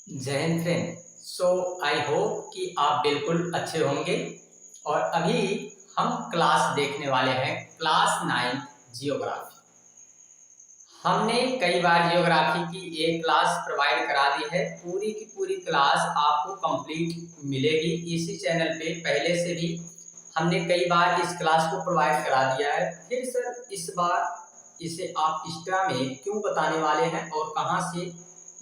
जय Hind friend. So I hope कि आप बिल्कुल अच्छे होंगे। और अभी हम क्लास देखने वाले हैं, क्लास 9 जियोग्राफी। हमने कई बार जियोग्राफी की एक क्लास प्रोवाइड करा दी है। पूरी की पूरी क्लास आपको कंप्लीट मिलेगी इसी चैनल पे। पहले से भी हमने कई बार इस क्लास को प्रोवाइड करा दिया है। फिर सर इस बार इसे आप एक्स्ट्रा में क्यों बताने वाले हैं और कहाँ से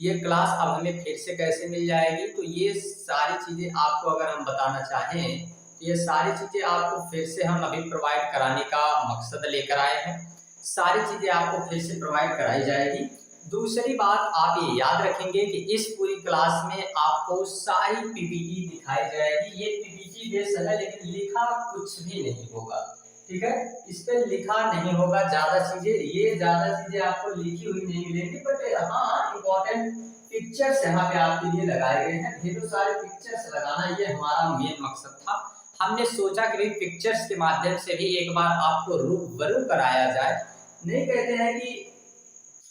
ये क्लास अब हमें फिर से कैसे मिल जाएगी। तो ये सारी चीज़ें आपको अगर हम बताना चाहें तो ये सारी चीज़ें आपको फिर से हम अभी प्रोवाइड कराने का मकसद लेकर आए हैं। सारी चीज़ें आपको फिर से प्रोवाइड कराई जाएगी। दूसरी बात आप ये याद रखेंगे कि इस पूरी क्लास में आपको सारी पीपीटी दिखाई जाएगी। ये पीपीटी बेस्ड है लेकिन लिखा कुछ भी नहीं होगा, ठीक है। इस पे लिखा नहीं होगा ज़्यादा चीज़ें, ये ज़्यादा चीज़ें आपको लिखी हुई नहीं मिलेंगी। बट हाँ, इम्पोर्टेंट पिक्चर्स यहाँ पे आपके लिए लगाए गए हैं। ढेरों सारे पिक्चर्स लगाना ये हमारा मेन मकसद था। हमने सोचा कि पिक्चर्स के माध्यम से भी एक बार आपको रूबरू कराया जाए। नहीं कहते हैं कि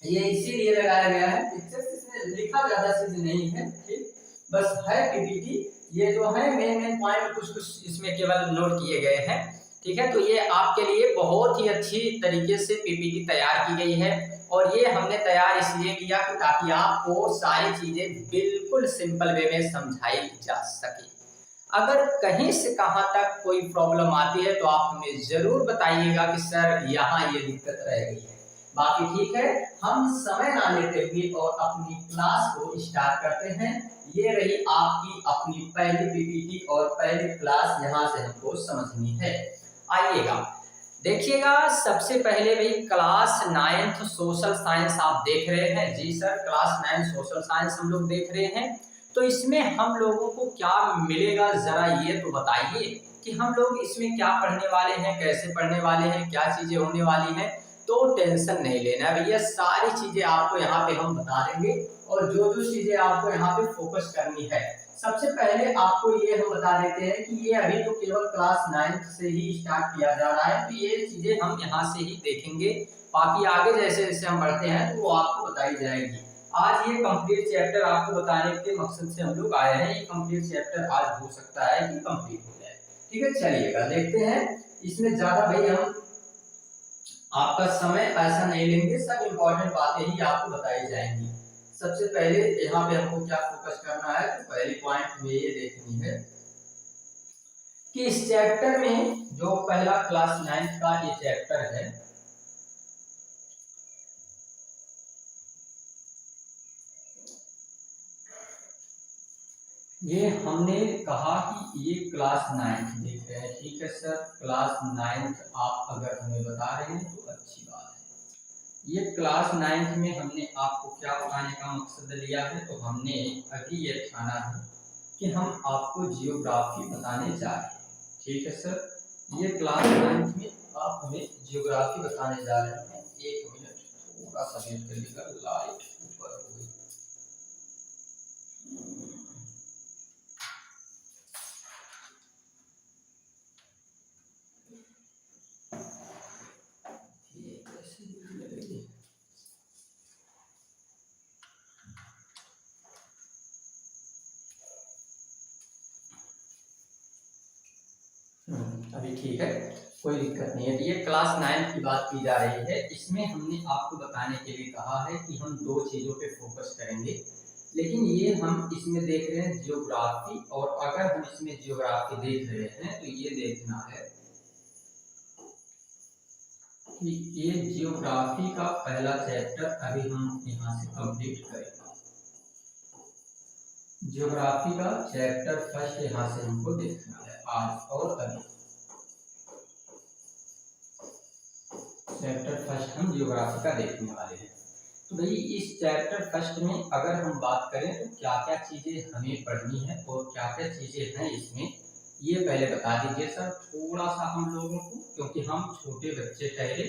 ये इसीलिए लगाया गया है, पिक्चर्स इसमें लिखा ज्यादा चीज नहीं है, ठीक, बस है पीपीटी। ये जो है मेन मेन पॉइंट कुछ कुछ इसमें केवल नोट किए गए हैं, ठीक है। तो ये आपके लिए बहुत ही अच्छी तरीके से पीपीटी तैयार की गई है। और ये हमने तैयार इसलिए किया कि ताकि आपको सारी चीजें बिल्कुल सिंपल वे में समझाई जा सके। अगर कहीं से कहाँ तक कोई प्रॉब्लम आती है तो आप हमें जरूर बताइएगा कि सर यहाँ ये दिक्कत रह गई है। बाकी ठीक है, हम समय ना लेते हुए और अपनी क्लास को स्टार्ट करते हैं। ये रही आपकी अपनी पहली पीपीटी और पहली क्लास, यहाँ से हमको समझनी है। आइएगा देखिएगा, सबसे पहले भाई क्लास 9 सोशल साइंस आप देख रहे हैं। जी सर, क्लास 9 सोशल साइंस हम लोग देख रहे हैं। तो इसमें हम लोगों को क्या मिलेगा, जरा ये तो बताइए कि हम लोग इसमें क्या पढ़ने वाले हैं, कैसे पढ़ने वाले हैं, क्या चीजें होने वाली हैं। तो टेंशन नहीं लेना है भैया, सारी चीजें आपको यहाँ पे हम बता देंगे। और जो जो चीजें आपको यहाँ पे फोकस करनी है, सबसे पहले आपको ये हम बता देते हैं कि ये अभी तो केवल क्लास 9 से ही स्टार्ट किया जा रहा है। तो ये चीजें हम यहाँ से ही देखेंगे, बाकी आगे जैसे जैसे हम बढ़ते हैं तो वो आपको बताई जाएगी। आज ये कंप्लीट चैप्टर आपको बताने के मकसद से हम लोग आए हैं। ये कंप्लीट चैप्टर आज हो सकता है कि कंप्लीट हो जाए, ठीक है। चलिएगा देखते हैं। इसमें ज्यादा भाई हम आपका समय ऐसा नहीं लेंगे, सब इंपॉर्टेंट बातें ही आपको बताई जाएंगी। सबसे पहले यहाँ पे हमको क्या फोकस करना है, तो पहली पॉइंट में ये देखनी है कि इस चैप्टर में जो पहला क्लास 9 का ये चैप्टर है, ये हमने कहा कि ये क्लास 9 देख रहे हैं, ठीक है सर। क्लास 9 आप अगर हमें बता रहे हैं तो अच्छी बात है। ये क्लास 9 में हमने आपको क्या बताने का मकसद लिया है, तो हमने अभी ये ठाना है कि हम आपको जियोग्राफी बताने जा रहे हैं, ठीक है सर। ये क्लास 9 में आप हमें जियोग्राफी बताने जा रहे हैं। एक मिनट, थोड़ा सा वेट करिएगा, लाइट ऊपर हो गई। अभी ठीक है, कोई दिक्कत नहीं है। तो ये क्लास 9 की बात की जा रही है। इसमें हमने आपको बताने के लिए कहा है कि हम दो चीजों पे फोकस करेंगे। लेकिन ये हम इसमें देख रहे हैं जियोग्राफी, और अगर हम इसमें जियोग्राफी देख रहे हैं तो ये देखना है कि ये जियोग्राफी का पहला चैप्टर अभी हम यहाँ से कंप्लीट करेंगे। जियोग्राफी का चैप्टर फर्स्ट यहाँ से हमको देखना है आज और अभी। चैप्टर फर्स्ट हम जियोग्राफी का देखने वाले हैं। तो भाई इस चैप्टर फर्स्ट में अगर हम बात करें तो क्या क्या चीजें हमें पढ़नी है और क्या क्या चीजें हैं इसमें, ये पहले बता दीजिए सर थोड़ा सा हम लोगों को, क्योंकि हम छोटे बच्चे ठहरे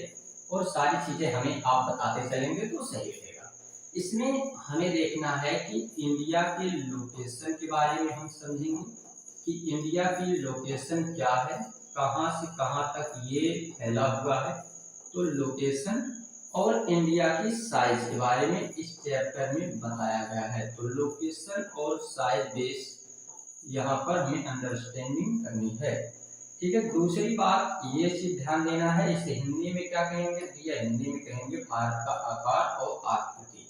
और सारी चीजें हमें आप बताते चलेंगे तो सही रहेगा। इसमें हमें देखना है कि इंडिया के लोकेशन के बारे में हम समझेंगे कि इंडिया की लोकेशन क्या है, कहाँ से कहाँ तक ये फैला हुआ है। तो लोकेशन और इंडिया की साइज के बारे में इस चैप्टर में बताया गया है। तो लोकेशन और साइज बेस यहाँ पर हमें अंडरस्टैंडिंग करनी है। ठीक है, दूसरी बात ये चीज ध्यान देना है, इसे हिंदी में क्या कहेंगे, या हिंदी में कहेंगे भारत का आकार और आकृति।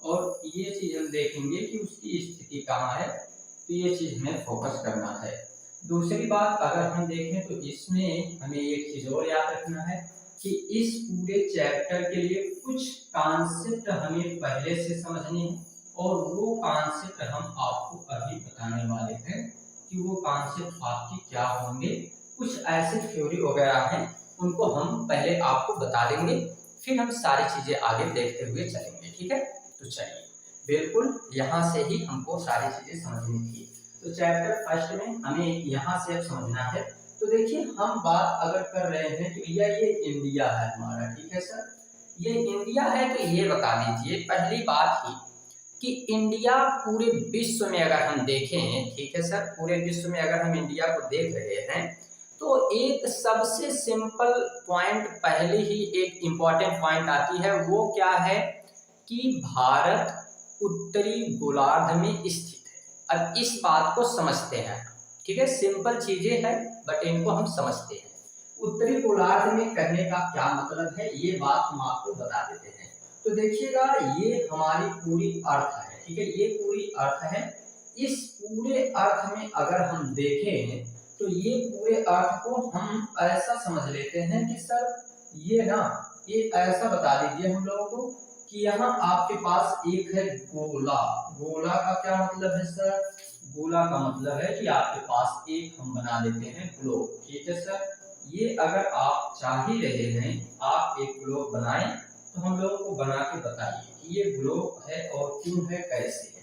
और ये चीज हम देखेंगे कि उसकी स्थिति कहाँ है, तो ये चीज हमें फोकस करना है। दूसरी बात अगर हम देखें तो इसमें हमें एक चीज और याद रखना है कि इस पूरे चैप्टर के लिए कुछ कॉन्सेप्ट हमें पहले से समझने हैं, और वो कॉन्सेप्ट हम आपको अभी बताने वाले हैं कि वो कॉन्सेप्ट आपके क्या होंगे। कुछ ऐसे थ्योरी वगैरह हैं, उनको हम पहले आपको बता देंगे, फिर हम सारी चीजें आगे देखते हुए चलेंगे। ठीक है, तो चलिए बिल्कुल यहाँ से ही हमको सारी चीजें समझनी थी। तो चैप्टर फर्स्ट में हमें यहाँ से अब समझना है। तो देखिए, हम बात अगर कर रहे हैं तो ये इंडिया है हमारा। ठीक है सर, ये इंडिया है, तो ये बता दीजिए पहली बात ही कि इंडिया पूरे विश्व में अगर हम देखें, ठीक है सर, पूरे विश्व में अगर हम इंडिया को देख रहे हैं तो एक सबसे सिंपल पॉइंट पहले ही एक इम्पॉर्टेंट पॉइंट आती है, वो क्या है कि भारत उत्तरी गोलार्ध में स्थित है। अब इस बात को समझते हैं। ठीक है, सिंपल चीजें हैं बट इनको हम समझते हैं। उत्तरी गोलार्ध में कहने का क्या मतलब है, ये बात हम आपको बता देते हैं। तो देखिएगा, ये हमारी पूरी अर्थ है। ठीक है, ये पूरी अर्थ है। इस पूरे अर्थ में अगर हम देखें तो ये पूरे अर्थ को हम ऐसा समझ लेते हैं कि सर ये ना, ये ऐसा बता दीजिए हम लोगों को कि यहाँ आपके पास एक है गोला। गोला का क्या मतलब है सर, गोला का मतलब है कि आपके पास एक हम बना देते हैं ग्लोब। ठीक है सर, ये अगर आप चाह ही रहे हैं आप एक ग्लोब बनाएं तो हम लोगों को बना के बताइए कि ये ग्लोब है और क्यों है, कैसे है।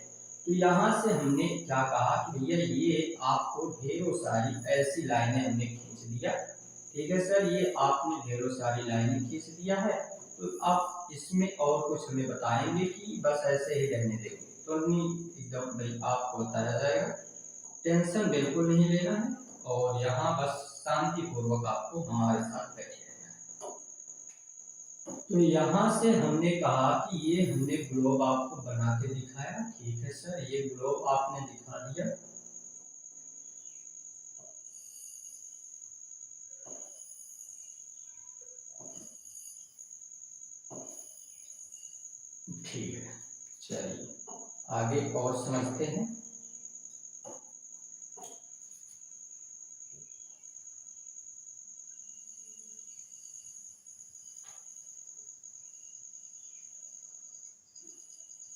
तो यहाँ से हमने क्या कहा कि भैया ये आपको ढेरों सारी ऐसी लाइनें हमने खींच दिया। ठीक है सर, ये आपने ढेरों सारी लाइनें खींच दिया है। तो अब इसमें और कुछ हमें बताएंगे कि बस ऐसे ही रहने देंगे तो नहीं, एकदम भाई आपको बताया जाएगा, टेंशन बिल्कुल नहीं लेना है, और यहाँ बस शांति पूर्वक आपको हमारे साथ बैठे रहना है। तो यहाँ से हमने कहा कि ये हमने ग्लोब आपको बना के दिखाया। ठीक है सर, ये ग्लोब आपने दिखा दिया। ठीक है, चलिए आगे और समझते हैं।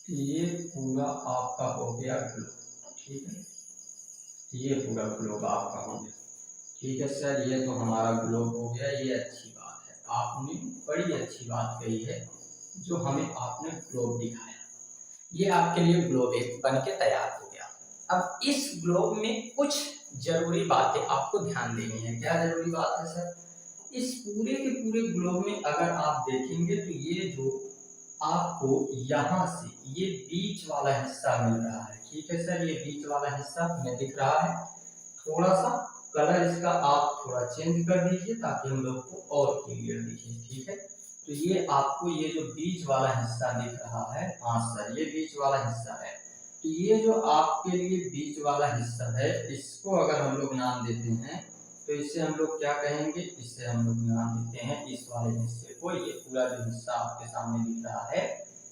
ये पूरा आपका हो गया ग्लोब। ठीक है, ये पूरा ग्लोब आपका हो गया। ठीक है सर, ये तो हमारा ग्लोब हो गया। ये अच्छी बात है, आपने बड़ी अच्छी बात कही है जो हमें आपने ग्लोब दिखाया। ये आपके लिए ग्लोब एक बन के तैयार हो गया। अब इस ग्लोब में कुछ जरूरी बातें आपको ध्यान देनी है। क्या जरूरी बात है सर, इस पूरे के पूरे ग्लोब में अगर आप देखेंगे तो ये जो आपको यहाँ से ये बीच वाला हिस्सा मिल रहा है। ठीक है सर, ये बीच वाला हिस्सा हमें दिख रहा है। थोड़ा सा कलर इसका आप थोड़ा चेंज कर दीजिए ताकि हम लोग को और क्लियर दिखे। ठीक है, तो ये आपको ये जो बीच वाला हिस्सा दिख रहा है, हाँ सर ये बीच वाला हिस्सा है। तो ये जो आपके लिए बीच वाला हिस्सा है, इसको अगर हम लोग नाम देते हैं तो इसे हम लोग क्या कहेंगे, इसे हम लोग नाम देते हैं इस वाले हिस्से को, ये पूरा जो हिस्सा आपके सामने दिख रहा है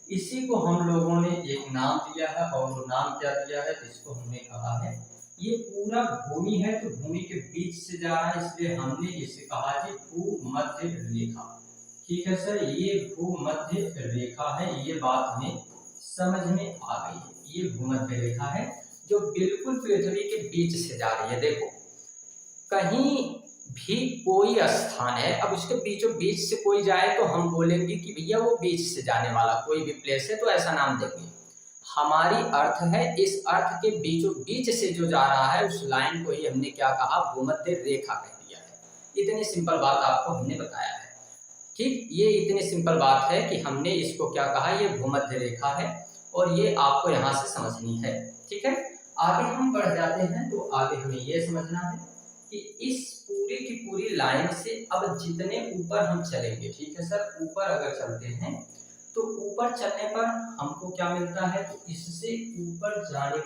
इसी को हम लोगों ने एक नाम दिया है। और वो नाम क्या दिया है, इसको हमने कहा है ये पूरा भूमि है, तो भूमि के बीच से जा रहा है, इसलिए हमने इसे कहा जी भूमध्य रेखा। ठीक है सर, ये भूमध्य रेखा है। ये बात हमें समझ में आ गई है। ये भूमध्य रेखा है जो बिल्कुल पृथ्वी के बीच से जा रही है। देखो, कहीं भी कोई स्थान है, अब उसके बीचों बीच से कोई जाए तो हम बोलेंगे कि भैया वो बीच से जाने वाला कोई भी प्लेस है, तो ऐसा नाम देंगे। हमारी अर्थ है, इस अर्थ के बीचों बीच से जो जा रहा है उस लाइन को ही हमने क्या कहा, भूमध्य रेखा कह दिया है। इतनी सिंपल बात आपको हमने बताया है। ठीक, ये इतनी सिंपल बात है कि हमने इसको क्या कहा, ये भूमध्य रेखा है, और ये आपको यहाँ से समझनी है। ठीक है, आगे हम बढ़ जाते हैं तो आगे हमें ये समझना है कि इस पूरी की पूरी लाइन से अब जितने ऊपर हम चलेंगे, ठीक है सर, ऊपर अगर चलते हैं तो ऊपर चलने पर हमको क्या मिलता है, तो इससे ऊपर जाने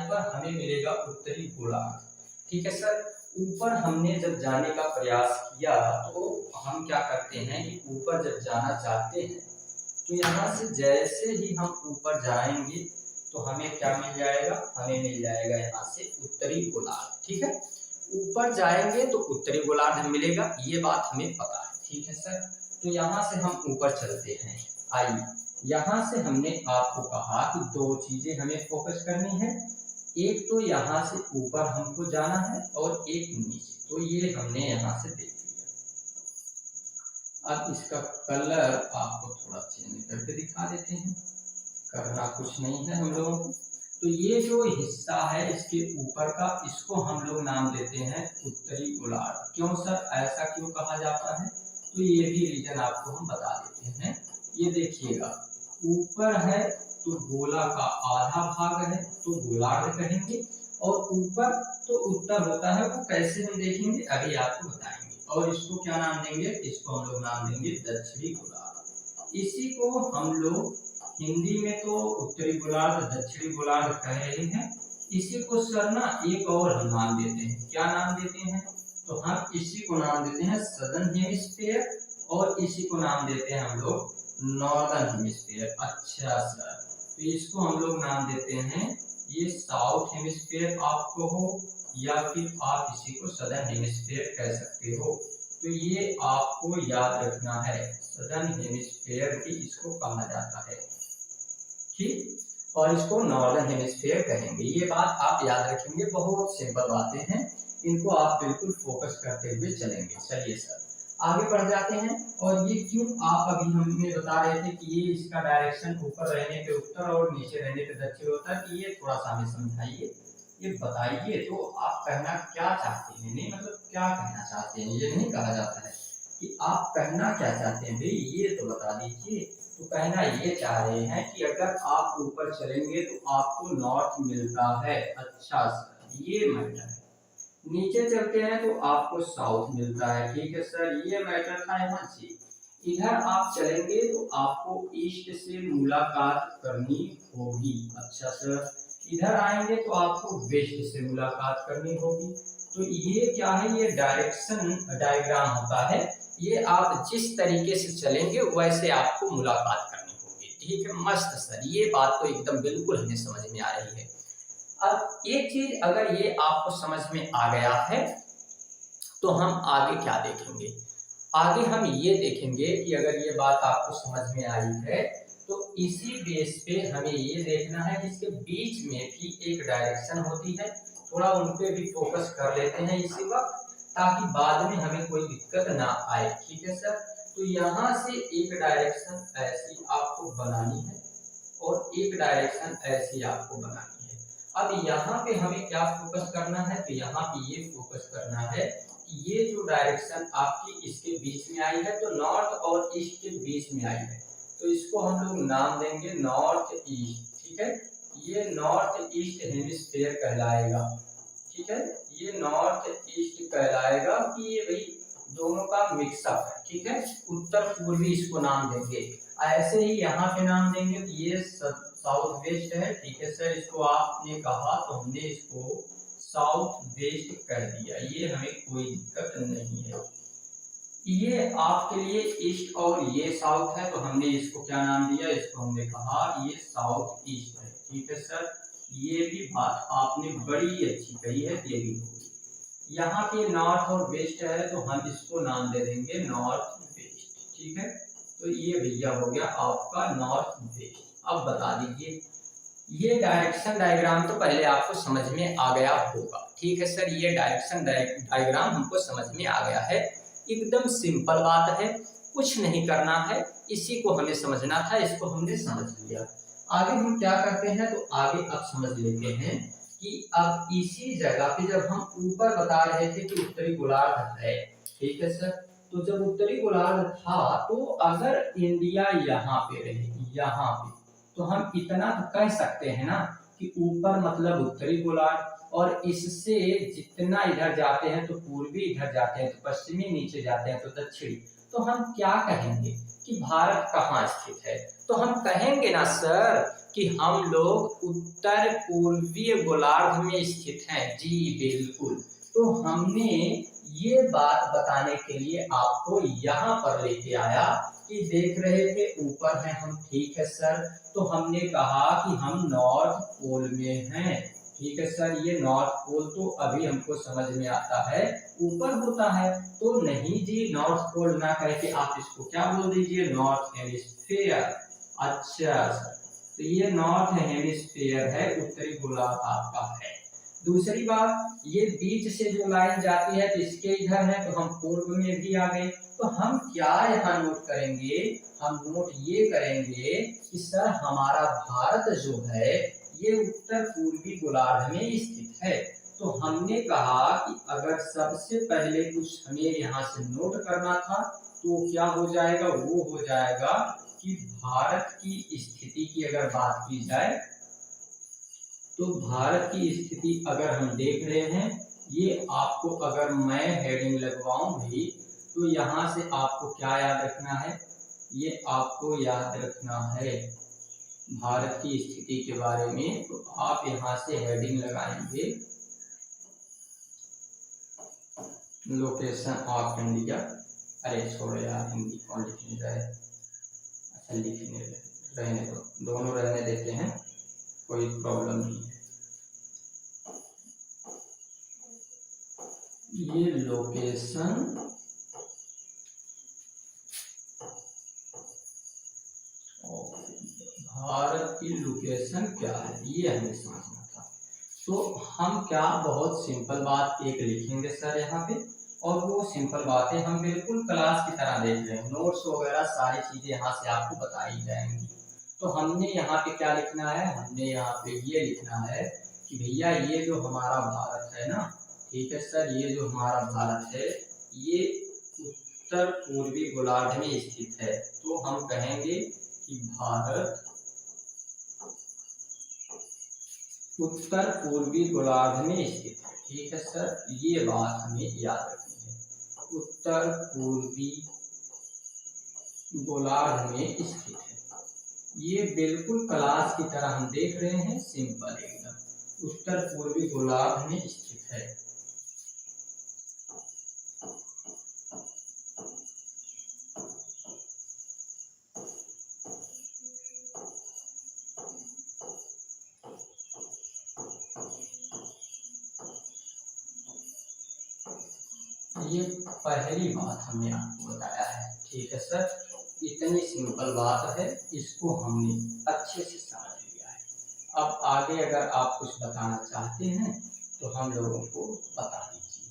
पर हमें मिलेगा उत्तरी गोलार्ध। ठीक है सर, ऊपर हमने जब जाने का प्रयास किया तो हम क्या करते हैं कि ऊपर जब जाना चाहते हैं तो यहाँ से जैसे ही हम ऊपर जाएंगे तो हमें क्या मिल जाएगा, हमें मिल जाएगा यहाँ से उत्तरी गोलार्ध। ठीक है, ऊपर जाएंगे तो उत्तरी गोलार्ध मिलेगा, ये बात हमें पता है। ठीक है सर, तो यहाँ से हम ऊपर चलते हैं। आइए, यहाँ से हमने आपको कहा कि दो चीजें हमें फोकस करनी है, एक तो यहाँ से ऊपर हमको जाना है और एक नीचे, तो ये हमने यहाँ से देख लिया। अब इसका कलर आपको थोड़ा चेंज करके दिखा देते हैं, करना कुछ नहीं है हम लोगों को। तो ये जो हिस्सा है इसके ऊपर का, इसको हम लोग नाम देते हैं उत्तरी गोलार्ध। क्यों सर, ऐसा क्यों कहा जाता है, तो ये भी रीजन आपको हम बता देते हैं। ये देखिएगा, ऊपर है तो गोला का आधा भाग है तो गोलार्ध कहेंगे, और ऊपर तो उत्तर होता है, वो कैसे हम देखेंगे अभी आपको बताएंगे। और इसको क्या नाम देंगे, इसको हम लोग नाम देंगे दक्षिणी गोलार्ध। इसी को हम लोग हिंदी में तो उत्तरी गोलार्ध दक्षिणी गोलार्ध कह रहे हैं, इसी को सर ना एक और हम नाम देते हैं, क्या नाम देते हैं, तो हम इसी को नाम देते हैं सदर्न हेमिस्फीयर, और इसी को नाम देते हैं हम लोग नॉर्दर्न हेमिस्फीयर। अच्छा सर, तो इसको हम लोग नाम देते हैं, ये साउथ हेमिस्फीयर आपको हो या फिर आप इसी को सदर्न हेमिस्फीयर कह सकते हो। तो ये आपको याद रखना है, सदर्न हेमिस्फीयर भी इसको कहा जाता है। ठीक, और इसको नॉर्दर्न हेमिस्फीयर कहेंगे, ये बात आप याद रखेंगे, बहुत सिंपल बातें हैं, इनको आप बिल्कुल फोकस करते हुए चलेंगे। चलिए सर, आगे बढ़ जाते हैं। और ये क्यों आप अभी हमें बता रहे थे कि ये इसका डायरेक्शन ऊपर रहने पे उत्तर और नीचे रहने पे दक्षिण होता है, कि ये थोड़ा सा हमें समझाइए, ये बताइए, तो आप कहना क्या चाहते हैं, नहीं मतलब क्या कहना चाहते हैं, ये नहीं कहा जाता है कि आप कहना क्या चाहते हैं, भाई ये तो बता दीजिए। तो कहना ये चाह रहे हैं कि अगर आप ऊपर चलेंगे तो आपको नॉर्थ मिलता है। अच्छा सर, ये मैटर है। नीचे चलते हैं तो आपको साउथ मिलता है। ठीक है सर, ये मैटर था यहाँ से। इधर आप चलेंगे तो आपको ईस्ट से मुलाकात करनी होगी। अच्छा सर, इधर आएंगे तो आपको वेस्ट से मुलाकात करनी होगी। तो ये क्या है, ये डायरेक्शन डायग्राम होता है, ये आप जिस तरीके से चलेंगे वैसे आपको मुलाकात करनी होगी। ठीक है, मस्त सर, ये बात तो एकदम बिल्कुल हमें समझ में आ रही है। अब एक चीज अगर ये आपको समझ में आ गया है तो हम आगे क्या देखेंगे, आगे हम ये देखेंगे कि अगर ये बात आपको समझ में आई है तो इसी बेस पे हमें ये देखना है कि इसके बीच में भी एक डायरेक्शन होती है, थोड़ा उन पे भी फोकस कर लेते हैं इसी वक्त, ताकि बाद में हमें कोई दिक्कत ना आए। ठीक है सर, तो यहाँ से एक डायरेक्शन ऐसी आपको बनानी है और एक डायरेक्शन ऐसी आपको बनानी है। अब यहाँ पे हमें क्या फोकस करना है, तो यहाँ पे ये फोकस करना है कि ये जो डायरेक्शन आपकी इसके बीच में आई है, तो नॉर्थ और ईस्ट के बीच में आई है, तो इसको हम लोग नाम देंगे नॉर्थ ईस्ट। ठीक है, ये नॉर्थ ईस्ट हेमिस्फीयर कहलाएगा। ठीक है, ये नॉर्थ ईस्ट कहलाएगा कि ये भाई दोनों का मिक्सअप है। ठीक है, उत्तर पूर्वी इसको नाम देंगे। ऐसे ही यहाँ पे नाम देंगे तो ये साउथ वेस्ट है। ठीक है सर, इसको आपने कहा तो हमने इसको साउथ वेस्ट कह दिया, ये हमें कोई दिक्कत नहीं है। ये आपके लिए ईस्ट और ये साउथ है, तो हमने इसको क्या नाम दिया, इसको हमने कहा ये साउथ ईस्ट है। ठीक है सर, ये भी बात आपने बड़ी अच्छी कही है, ये भी होगी। यहाँ पे नॉर्थ और वेस्ट है तो हम इसको नाम दे देंगे नॉर्थ वेस्ट। ठीक है, तो ये भैया हो गया आपका नॉर्थ वेस्ट। अब बता दीजिए, ये डायरेक्शन डायग्राम तो पहले आपको समझ में आ गया होगा। ठीक है सर, ये डायरेक्शन डायग्राम हमको समझ में आ गया है, एकदम सिंपल बात है, कुछ नहीं करना है, इसी को हमें समझना था, इसको हमने समझ लिया। आगे हम क्या करते हैं, तो आगे अब समझ लेते हैं कि अब इसी जगह पे जब हम ऊपर बता रहे थे कि उत्तरी गोलार्ध है, ठीक है सर, तो जब उत्तरी गोलार्ध था तो अगर इंडिया यहाँ पे रहे, यहाँ पे, तो हम इतना तो कह सकते हैं ना कि ऊपर मतलब उत्तरी गोलार्ध और इससे जितना इधर जाते हैं तो पूर्वी, इधर जाते हैं तो पश्चिमी, नीचे जाते हैं तो दक्षिणी। तो हम क्या कहेंगे कि भारत कहाँ स्थित है? तो हम कहेंगे ना सर कि हम लोग उत्तर पूर्वीय गोलार्ध में स्थित हैं। जी बिल्कुल। तो हमने ये बात बताने के लिए आपको यहाँ पर लेके आया कि देख रहे थे ऊपर है हम, ठीक है सर। तो हमने कहा कि हम नॉर्थ पोल में हैं, ठीक है सर। ये नॉर्थ पोल तो अभी हमको समझ में आता है ऊपर होता है, तो नहीं जी, नॉर्थ पोल ना कह के आप इसको क्या बोल दीजिए, नॉर्थ हेमिस्फीयर। अच्छा सर, तो ये नॉर्थ हेमिस्फीयर है, उत्तरी गोलार्ध आपका है। दूसरी बात, ये बीच से जो लाइन जाती है तो इसके इधर है, तो हम पूर्व में भी आ गए। तो हम क्या यहाँ नोट करेंगे, हम नोट ये करेंगे कि सर हमारा भारत जो है ये उत्तर पूर्वी गोलार्ध में स्थित है। तो हमने कहा कि अगर सबसे पहले कुछ हमें यहाँ से नोट करना था तो क्या हो जाएगा, वो हो जाएगा कि भारत की स्थिति की अगर बात की जाए तो भारत की स्थिति अगर हम देख रहे हैं, ये आपको अगर मैं हेडिंग लगवाऊं भी तो यहाँ से आपको क्या याद रखना है, ये आपको याद रखना है भारत की स्थिति के बारे में। तो आप यहाँ से हेडिंग लगाएंगे लोकेशन ऑफ इंडिया। अरे छोड़ो यार, हिंदी कौन लिखने जाए, अच्छा लिखने रहने दो, दोनों रहने देते हैं, कोई प्रॉब्लम नहीं है। ये लोकेशन भारत की लोकेशन क्या है, ये हमें समझना था। तो हम क्या, बहुत सिंपल बात एक लिखेंगे सर यहाँ पे, और वो सिंपल बातें हम बिल्कुल क्लास की तरह देख रहे हैं, नोट्स वगैरह सारी चीजें यहाँ से आपको बताई जाएंगी। तो हमने यहाँ पे क्या लिखना है, हमने यहाँ पे ये लिखना है कि भैया ये जो हमारा भारत है ना, ठीक है सर, ये जो हमारा भारत है ये उत्तर पूर्वी गोलार्ध में स्थित है। तो हम कहेंगे कि भारत उत्तर पूर्वी गोलार्ध में स्थित है, ठीक है सर, ये बात हमें याद रखनी है, उत्तर पूर्वी गोलार्ध में स्थित है। ये बिल्कुल क्लास की तरह हम देख रहे हैं, सिंपल एकदम, उत्तर पूर्वी गोलार्ध में स्थित है। ये पहली बात हमने आपको बताया है, ठीक है सर, इतनी सिंपल बात है, इसको हमने अच्छे से समझ लिया है। अब आगे अगर आप कुछ बताना चाहते हैं तो हम लोगों को बता दीजिए।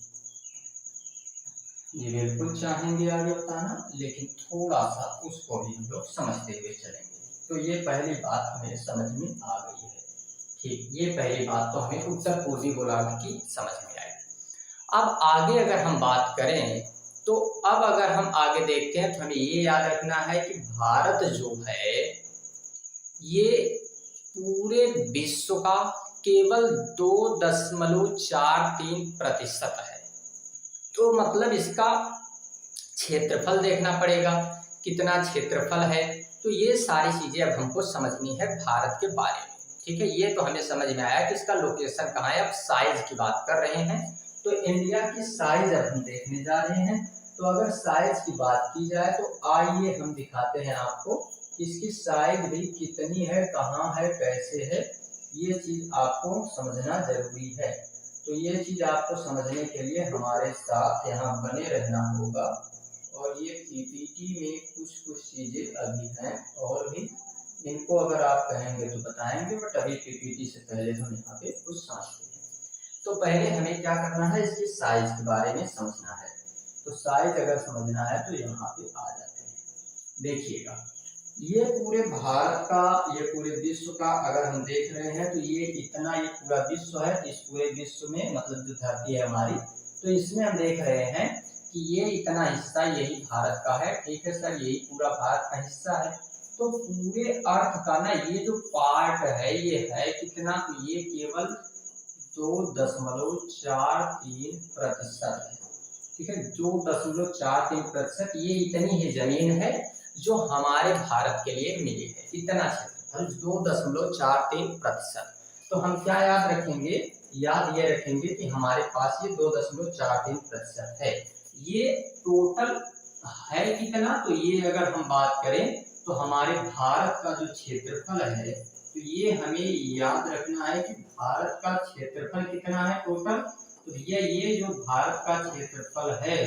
ये बिल्कुल चाहेंगे आगे बताना, लेकिन थोड़ा सा उसको भी हम लोग समझते हुए चलेंगे। तो ये पहली बात हमें समझ में आ गई है, ठीक, ये पहली बात तो हमें उत्तर पूर्वी गोलार्ध की समझ में आई। अब आगे अगर हम बात करें तो अब अगर हम आगे देखते हैं तो हमें ये याद रखना है कि भारत जो है ये पूरे विश्व का केवल 2.43% है। तो मतलब इसका क्षेत्रफल देखना पड़ेगा, कितना क्षेत्रफल है। तो ये सारी चीजें अब हमको समझनी है भारत के बारे में, ठीक है। ये तो हमें समझ में आया कि इसका लोकेशन कहाँ है। अब साइज की बात कर रहे हैं तो इंडिया की साइज अब हम देखने जा रहे हैं। तो अगर साइज की बात की जाए तो आइए हम दिखाते हैं आपको इसकी साइज भी कितनी है, कहाँ है, कैसे है, ये चीज आपको समझना जरूरी है। तो ये चीज आपको समझने के लिए हमारे साथ यहाँ बने रहना होगा। और ये पीपीटी में कुछ कुछ चीजें अभी हैं और भी, इनको अगर आप कहेंगे तो बताएंगे, बट अभी पीपीटी से पहले हम यहाँ पे कुछ समझते हैं। तो पहले हमें क्या करना है, इसकी साइज के बारे में समझना है। तो साइज अगर समझना है तो यहाँ पे आ जाते हैं। देखिएगा, ये पूरे भारत का, ये पूरे विश्व का अगर हम देख रहे हैं तो ये इतना, ये पूरा विश्व है। इस पूरे विश्व में मतलब जो धरती है हमारी, तो इसमें हम देख रहे हैं कि ये इतना हिस्सा यही भारत का है, ठीक है सर, यही पूरा भारत का हिस्सा है। तो पूरे अर्थ का ना ये जो पार्ट है ये है कितना, तो ये केवल 2.43% है। ठीक है, 2.43%, ये इतनी ही जमीन है जो हमारे भारत के लिए मिली है, इतना क्षेत्रफल 2.43%। तो हम क्या याद रखेंगे, याद ये रखेंगे कि हमारे पास ये 2.43% है। ये टोटल है कितना, तो ये अगर हम बात करें तो हमारे भारत का जो क्षेत्रफल है, तो ये हमें याद रखना है कि भारत का क्षेत्रफल कितना है टोटल। तो भैया ये जो भारत का क्षेत्रफल है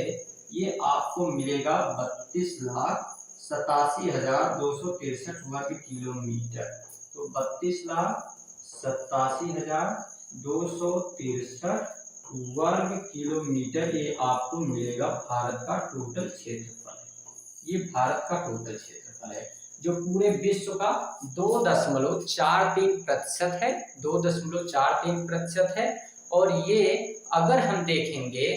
ये आपको मिलेगा 32,87,263 वर्ग किलोमीटर। तो 32,87,263 वर्ग किलोमीटर ये आपको मिलेगा भारत का टोटल क्षेत्रफल है। ये भारत का टोटल क्षेत्रफल है जो पूरे विश्व का 2.43% है, 2.43% है। और ये अगर हम देखेंगे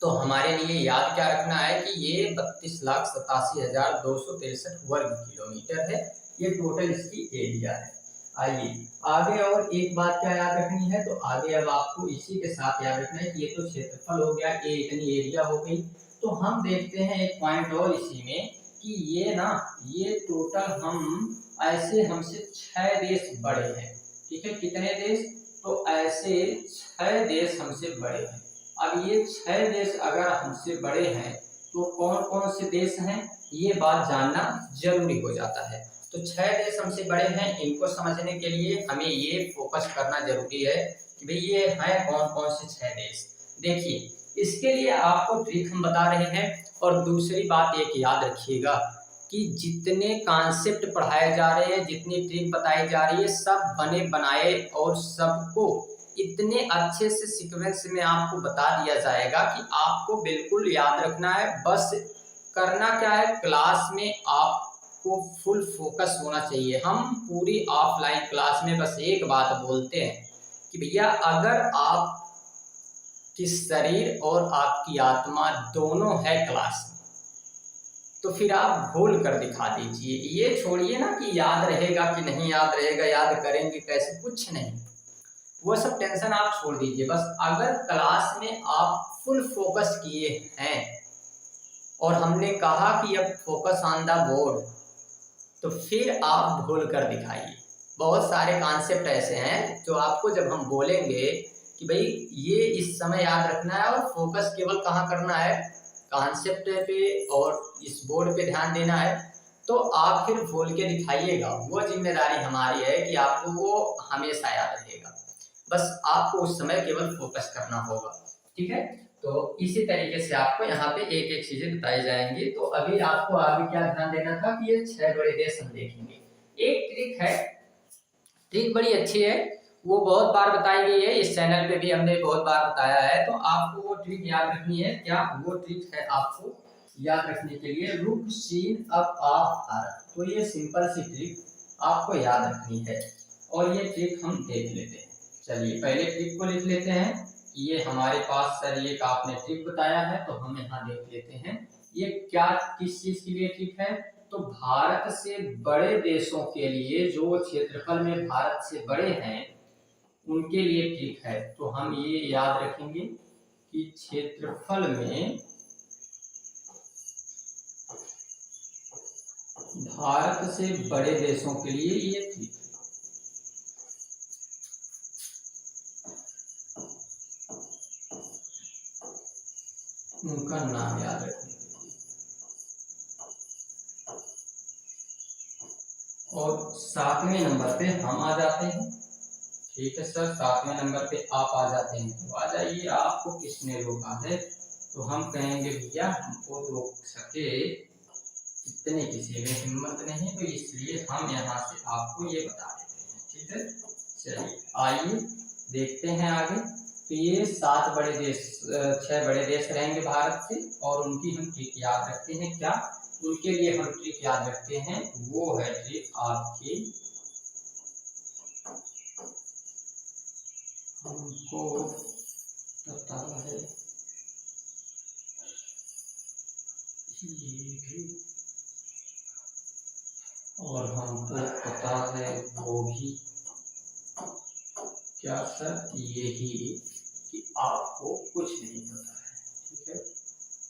तो हमारे लिए याद क्या रखना है कि ये 32,87,263 वर्ग किलोमीटर है, ये टोटल इसकी एरिया है। आइए आगे और एक बात क्या याद रखनी है, तो आगे अब आपको इसी के साथ याद रखना है कि ये तो क्षेत्रफल हो गया, ये इतनी एरिया हो गई। तो हम देखते हैं एक पॉइंट और इसी में कि ये ना, ये टोटल हम ऐसे हमसे 6 देश बड़े हैं। ठीक है, कितने देश, तो ऐसे 6 देश हमसे बड़े हैं। अब ये 6 देश अगर हमसे बड़े हैं तो कौन कौन से देश हैं, ये बात जानना जरूरी हो जाता है। तो 6 देश हमसे बड़े हैं, इनको समझने के लिए हमें ये फोकस करना जरूरी है कि भाई ये हैं कौन कौन से 6 देश। देखिए इसके लिए आपको ट्रिक हम बता रहे हैं। और दूसरी बात एक याद रखिएगा कि जितने कॉन्सेप्ट पढ़ाए जा रहे हैं, जितनी ट्रिक बताई जा रही है, सब बने बनाए और सबको इतने अच्छे से सीक्वेंस में आपको बता दिया जाएगा कि आपको बिल्कुल याद रखना है। बस करना क्या है, क्लास में आपको फुल फोकस होना चाहिए। हम पूरी ऑफलाइन क्लास में बस एक बात बोलते हैं कि भैया अगर आप कि शरीर और आपकी आत्मा दोनों है क्लास में, तो फिर आप घोल कर दिखा दीजिए। ये छोड़िए ना कि याद रहेगा कि नहीं याद रहेगा, याद करेंगे कैसे, कुछ नहीं, वो सब टेंशन आप छोड़ दीजिए। बस अगर क्लास में आप फुल फोकस किए हैं और हमने कहा कि अब फोकस ऑन द बोर्ड, तो फिर आप घोल कर दिखाइए। बहुत सारे कॉन्सेप्ट ऐसे हैं जो आपको जब हम बोलेंगे कि भाई ये इस समय याद रखना है और फोकस केवल कहाँ करना है, कॉन्सेप्ट पे और इस बोर्ड पे ध्यान देना है, तो आप फिर बोल के दिखाइएगा। वो जिम्मेदारी हमारी है कि आपको वो हमेशा याद रहेगा। बस आपको उस समय केवल फोकस करना होगा। ठीक है, तो इसी तरीके से आपको यहाँ पे एक एक चीजें बताई जाएंगी। तो अभी आपको आगे क्या ध्यान देना था कि ये 6 बड़े देश हम देखेंगे। एक ट्रिक है, ट्रिक बड़ी अच्छी है, वो बहुत बार बताई गई है, इस चैनल पे भी हमने बहुत बार बताया है। तो आपको वो ट्रिक याद रखनी है। क्या वो ट्रिक है आपको याद रखने के लिए, रुक सीन अप आप भारत। तो ये सिंपल सी ट्रिक आपको याद रखनी है और ये ट्रिक हम देख लेते हैं। चलिए पहले ट्रिक को लिख लेते हैं कि ये हमारे पास सर ये का आपने ट्रिक बताया है, तो हम यहाँ देख लेते हैं ये क्या किस चीज के लिए ट्रिक है। तो भारत से बड़े देशों के लिए, जो क्षेत्रफल में भारत से बड़े हैं उनके लिए ट्रिक है। तो हम ये याद रखेंगे कि क्षेत्रफल में भारत से बड़े देशों के लिए ये ट्रिक है। उनका नाम याद रखने के लिए। और 7वें नंबर पे हम आ जाते हैं। ठीक है सर, 7वें नंबर पे आप आ जाते हैं, तो आ जाइए। आपको किसने रोका है, तो हम कहेंगे भैया हमको रोक सके इतने किसी में हिम्मत नहीं, तो इसलिए हम यहाँ से आपको ये बता देते हैं। ठीक है, चलिए आइए देखते हैं आगे। तो ये 7 बड़े देश, 6 बड़े देश रहेंगे भारत से, और उनकी हम ट्रिक याद रखते हैं। क्या उनके लिए हम ट्रिक याद रखते हैं, वो है ट्रिक आपकी, हमको पता है ये भी और हमको पता है वो भी, क्या सर? यही कि आपको कुछ नहीं पता है, ठीक है।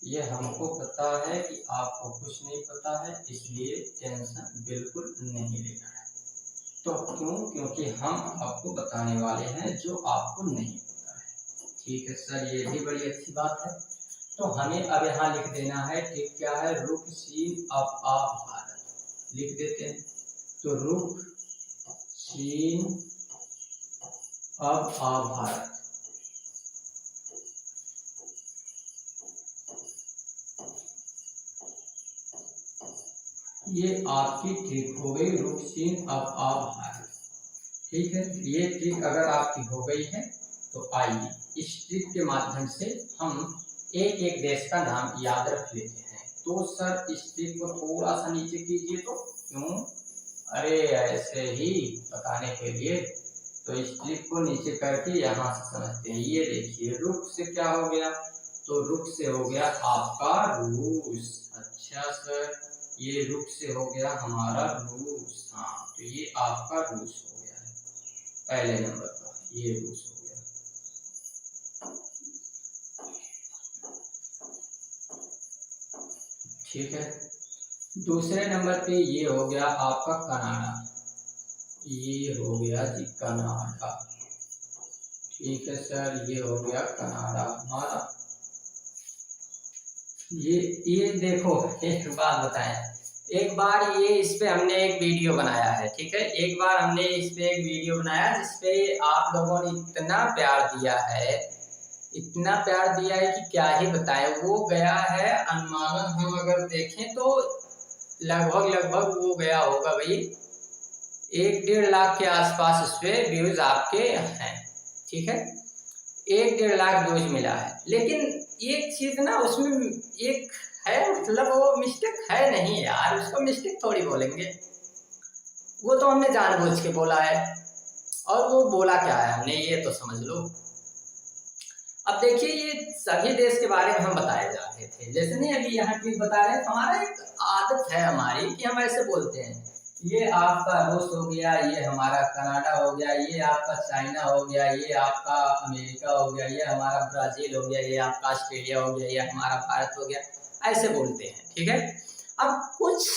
ये हमको पता है कि आपको कुछ नहीं पता है, इसलिए टेंशन बिल्कुल नहीं लेना है। तो क्यों? क्योंकि हम आपको बताने वाले हैं जो आपको नहीं पता है, ठीक है सर। ये भी बड़ी अच्छी बात है। तो हमें अब यहाँ लिख देना है कि क्या है, रुक सीन अब आ भारत लिख देते हैं। तो रुक सीन अब आ भारत, ये आपकी ट्रिक हो गई, रुक सीन अब आ भारत, ठीक है। ये ट्रिक अगर आपकी हो गई है तो आइए इस ट्रिक के माध्यम से हम एक एक देश का नाम याद रख लेते हैं। तो सर इस ट्रिक को थोड़ा सा नीचे कीजिए। तो क्यों? अरे ऐसे ही बताने के लिए। तो इस ट्रिक को नीचे करके यहाँ से समझते हैं। ये देखिए, रुक से क्या हो गया? तो रुक से हो गया आपका रूस। अच्छा सर, ये रुक से हो गया हमारा रूस। हाँ, तो ये आपका रूस हो गया है पहले नंबर का, ये रूस हो गया। ठीक है। दूसरे नंबर पे ये हो गया आपका कनाडा, ये हो गया जी कनाडा। ठीक है सर, ये हो गया कनाडा हमारा। ये देखो, एक बात बताएं, एक बार ये इस पे हमने एक वीडियो बनाया है, ठीक है। एक बार हमने इस पे एक वीडियो बनाया जिसपे आप लोगों ने इतना प्यार दिया है, इतना प्यार दिया है कि क्या ही बताएं। वो गया है अनुमानन हम अगर देखें तो लगभग वो गया होगा भाई 1-1.5 लाख के आसपास उस पर व्यूज आपके हैं, ठीक है। 1-1.5 लाख व्यूज मिला है। लेकिन एक चीज ना उसमें एक है, मतलब वो मिस्टेक है नहीं यार, उसको मिस्टेक थोड़ी बोलेंगे, वो तो हमने जानबूझ के बोला है। और वो बोला क्या है हमने, ये तो समझ लो। अब देखिए, ये सभी देश के बारे में हम बताए जा रहे थे, जैसे नहीं अभी यहाँ की बता रहे हैं। हमारा एक आदत है हमारी कि हम ऐसे बोलते हैं, ये आपका रूस हो गया, ये हमारा कनाडा हो गया, ये आपका चाइना हो गया, ये आपका अमेरिका हो गया, ये हमारा ब्राजील हो गया, ये आपका ऑस्ट्रेलिया हो गया, ये हमारा भारत हो गया, ऐसे बोलते हैं, ठीक है। अब कुछ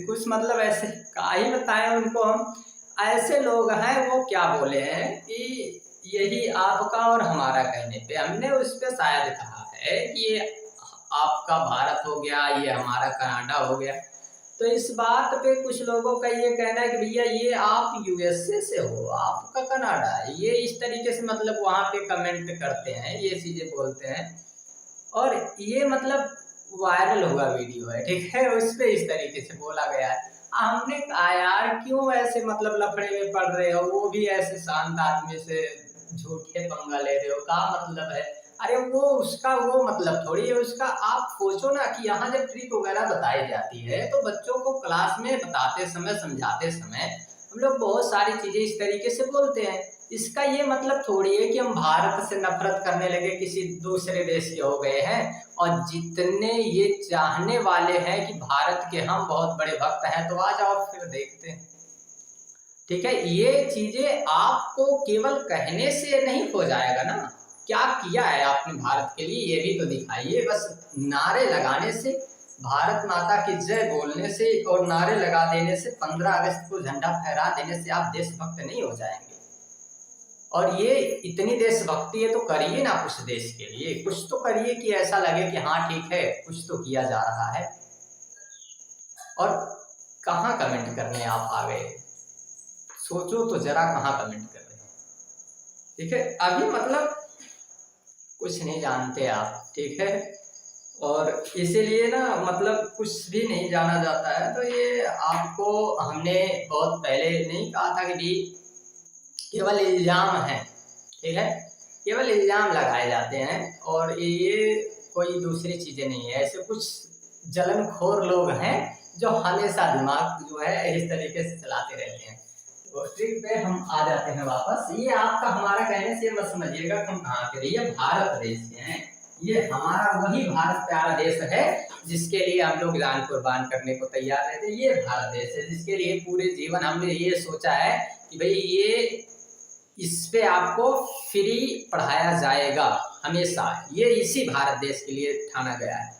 कुछ मतलब ऐसे का ही बताएं उनको हम, ऐसे लोग हैं वो क्या बोले हैं कि यही आपका और हमारा कहने पे हमने उस पर शायद कहा है कि ये आपका भारत हो गया, ये हमारा कनाडा हो गया। तो इस बात पे कुछ लोगों का ये कहना है कि भैया ये आप यूएसए से हो, आपका कनाडा है, ये इस तरीके से मतलब वहाँ पे कमेंट करते हैं, ये चीजें बोलते हैं। और ये मतलब वायरल हुआ वीडियो है, ठीक है, उस पे इस तरीके से बोला गया है। हमने कहा यार क्यों ऐसे मतलब लफड़े में पड़ रहे हो, वो भी ऐसे शांत आदमी से झूठे पंगा ले रहे हो, क्या मतलब है? अरे वो उसका वो मतलब थोड़ी है उसका। आप सोचो ना कि यहाँ जब ट्रिक वगैरह बताई जाती है तो बच्चों को क्लास में बताते समय, समझाते समय हम लोग बहुत सारी चीजें इस तरीके से बोलते हैं। इसका ये मतलब थोड़ी है कि हम भारत से नफरत करने लगे, किसी दूसरे देश के हो गए हैं। और जितने ये चाहने वाले हैं कि भारत के हम बहुत बड़े भक्त हैं, तो आ जाओ फिर देखते हैं, ठीक है। ये चीजें आपको केवल कहने से नहीं हो जाएगा ना, क्या किया है आपने भारत के लिए ये भी तो दिखाइए। बस नारे लगाने से, भारत माता की जय बोलने से और नारे लगा देने से, 15 अगस्त को झंडा फहरा देने से आप देशभक्त नहीं हो जाएंगे। और ये इतनी देशभक्ति है तो करिए ना कुछ देश के लिए, कुछ तो करिए कि ऐसा लगे कि हाँ ठीक है कुछ तो किया जा रहा है। और कहाँ कमेंट करने आप आ गए, सोचो तो जरा, कहाँ कमेंट कर रहे हैं, ठीक है। अभी मतलब कुछ नहीं जानते आप, ठीक है। और इसीलिए ना मतलब कुछ भी नहीं जाना जाता है। तो ये आपको हमने बहुत पहले नहीं कहा था कि भी केवल इल्जाम है, ठीक है, केवल इल्जाम लगाए जाते हैं और ये कोई दूसरी चीजें नहीं है। ऐसे कुछ जलनखोर लोग हैं जो हमेशा दिमाग जो है इस तरीके से चलाते रहते हैं। तो ट्रिक पे हम आ जाते हैं वापस। ये आपका हमारा कहने से मत समझिएगा कि हम कहाँ के, ये भारत देश के हैं, ये हमारा वही भारत प्यारा देश है जिसके लिए हम लोग जान कुर्बान करने को तैयार रहते हैं। ये भारत देश है जिसके लिए पूरे जीवन हमने ये सोचा है कि भाई ये इस पे आपको फ्री पढ़ाया जाएगा हमेशा। ये इसी भारत देश के लिए ठाना गया है।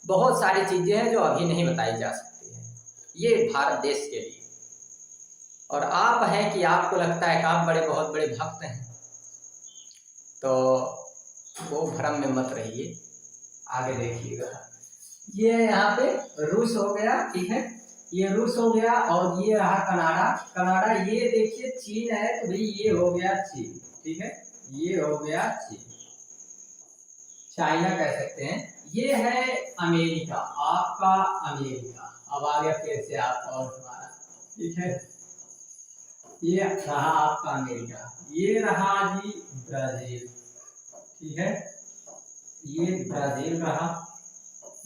बहुत सारी चीजें हैं जो अभी नहीं बताई जा सकती हैं, ये भारत देश के लिए। और आप हैं कि आपको लगता है कि आप बहुत बड़े भक्त हैं, तो वो भ्रम में मत रहिए। आगे देखिएगा, ये यहाँ पे रूस हो गया, ठीक है, ये रूस हो गया, और ये रहा कनाडा। कनाडा ये देखिए चीन है, तो भाई ये हो गया चीन, ठीक है, ये हो गया चीन, चाइना कह सकते हैं। ये है अमेरिका, आपका अमेरिका। अब आ गया फिर से आप और हमारा, ठीक है, ये रहा आपका अमेरिका। ये रहा जी ब्राजील, ठीक है, ये ब्राजील रहा।